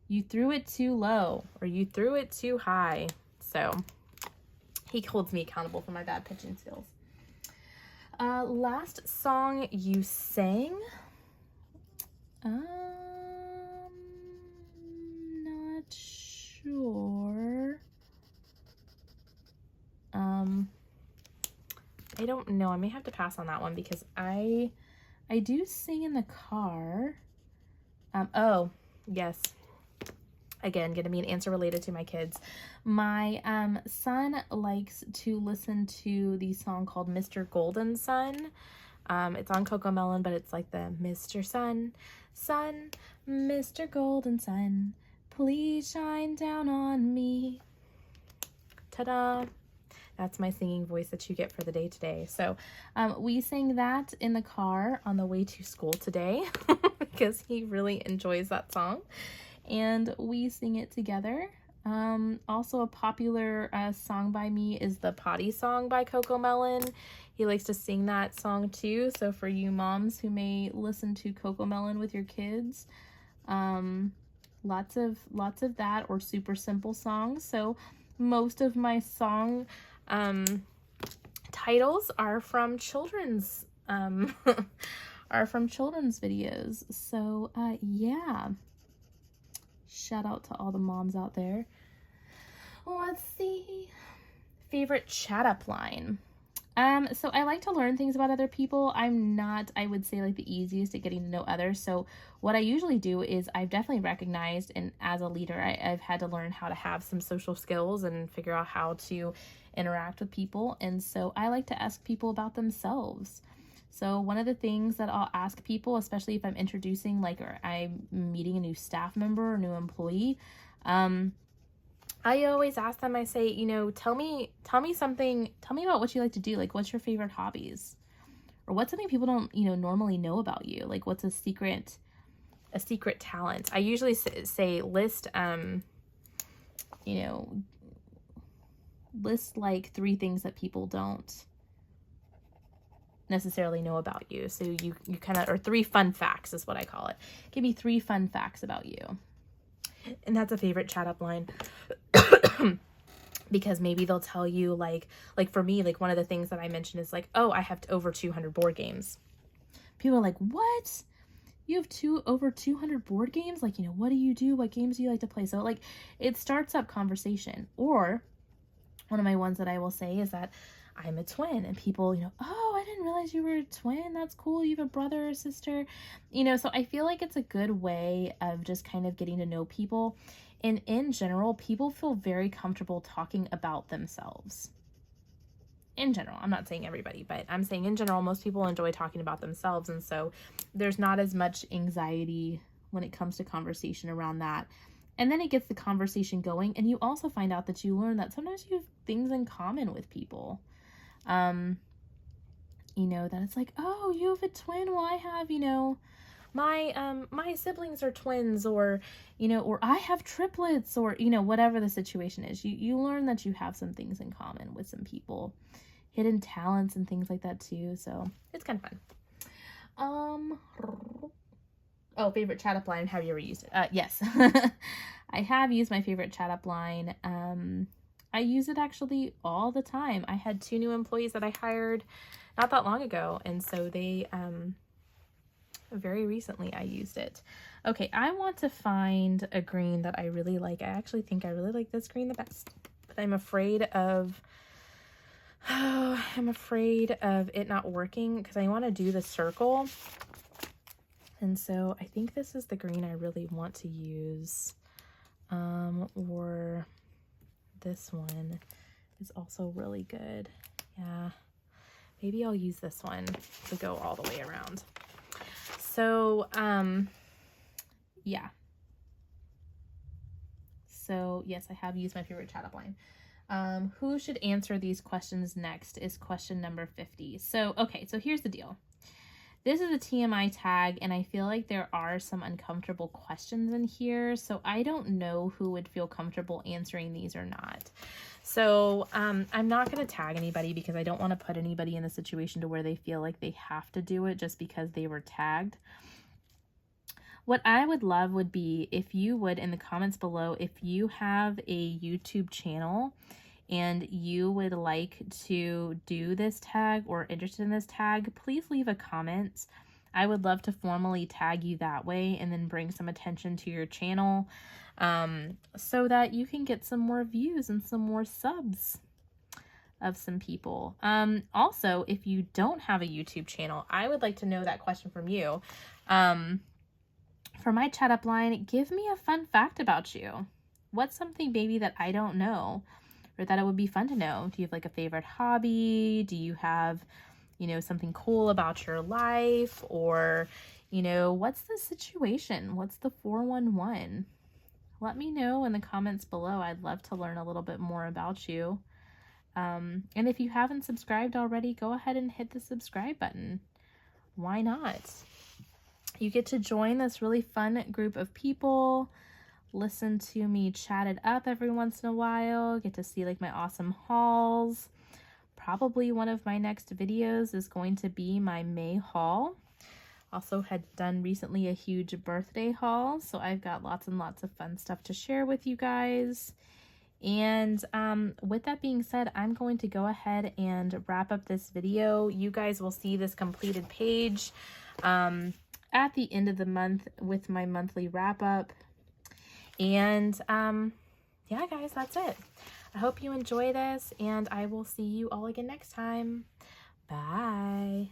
you threw it too low," or "You threw it too high." So he holds me accountable for my bad pitching skills. Last song you sang? Not sure. I don't know. I may have to pass on that one because I do sing in the car. Oh, yes. Again, going to be an answer related to my kids. My son likes to listen to the song called Mr. Golden Sun. It's on Cocomelon, but it's like the Mr. Sun, Sun, Mr. Golden Sun, please shine down on me. Ta-da! That's my singing voice that you get for the day today. So we sang that in the car on the way to school today because he really enjoys that song. And we sing it together. Also a popular song by me is the Potty Song by Cocomelon. He likes to sing that song too. So for you moms who may listen to Cocomelon with your kids, lots of that, or super simple songs. So most of my song titles are from children's videos. So yeah. Shout out to all the moms out there. What's the favorite chat up line. So I like to learn things about other people. I'm not, I would say, like the easiest at getting to know others. So what I usually do is I've definitely recognized, and as a leader, I've had to learn how to have some social skills and figure out how to interact with people. And so I like to ask people about themselves. So one of the things that I'll ask people, especially if I'm introducing, like, or I'm meeting a new staff member or new employee, I always ask them, I say, you know, tell me something, tell me about what you like to do. Like, what's your favorite hobbies? Or what's something people don't, you know, normally know about you? Like, what's a secret talent? I usually say list, you know, list like 3 things that people don't necessarily know about you. So you kind of, or 3 fun facts is what I call it. Give me 3 fun facts about you. And that's a favorite chat up line. Because maybe they'll tell you, like for me, like one of the things that I mentioned is like, oh, I have over 200 board games. People are like, what? You have over 200 board games? Like, you know, what do you do? What games do you like to play? So like it starts up conversation. Or one of my ones that I will say is that I'm a twin, and people, you know, oh, I didn't realize you were a twin. That's cool. You have a brother or sister, you know, so I feel like it's a good way of just kind of getting to know people. And in general, people feel very comfortable talking about themselves. In general, I'm not saying everybody, but I'm saying in general, most people enjoy talking about themselves. And so there's not as much anxiety when it comes to conversation around that. And then it gets the conversation going. And you also find out that you learn that sometimes you have things in common with people. You know, that it's like, oh, you have a twin. Well, I have, you know, my siblings are twins, or, you know, or I have triplets, or, you know, whatever the situation is, you learn that you have some things in common with some people, hidden talents and things like that too. So it's kind of fun. Oh, favorite chat up line. Have you ever used it? Yes. I have used my favorite chat up line. I use it actually all the time. I had 2 new employees that I hired not that long ago, and so they, very recently I used it. Okay, I want to find a green that I really like. I actually think I really like this green the best, but I'm afraid of it not working because I want to do the circle. And so I think this is the green I really want to use. Or this one is also really good. Yeah, maybe I'll use this one to go all the way around. So, yeah. So, yes, I have used my favorite chat up line. Who should answer these questions next is question number 50. So, okay, so here's the deal. This is a TMI tag, and I feel like there are some uncomfortable questions in here, so I don't know who would feel comfortable answering these or not. So I'm not going to tag anybody because I don't want to put anybody in a situation to where they feel like they have to do it just because they were tagged. What I would love would be if you would, in the comments below, if you have a YouTube channel and you would like to do this tag or interested in this tag, please leave a comment. I would love to formally tag you that way and then bring some attention to your channel so that you can get some more views and some more subs of some people. Also, if you don't have a YouTube channel, I would like to know that question from you. For my chat up line, give me a fun fact about you. What's something maybe that I don't know or that it would be fun to know? Do you have like a favorite hobby? Do you have, you know, something cool about your life? Or, you know, what's the situation? What's the 411? Let me know in the comments below. I'd love to learn a little bit more about you. And if you haven't subscribed already, go ahead and hit the subscribe button. Why not? You get to join this really fun group of people, listen to me chat it up every once in a while, get to see like my awesome hauls. Probably one of my next videos is going to be my May haul. Also had done recently a huge birthday haul, so I've got lots and lots of fun stuff to share with you guys. And with that being said, I'm going to go ahead and wrap up this video. You guys will see this completed page at the end of the month with my monthly wrap up. And yeah, guys, that's it. I hope you enjoy this, and I will see you all again next time. Bye.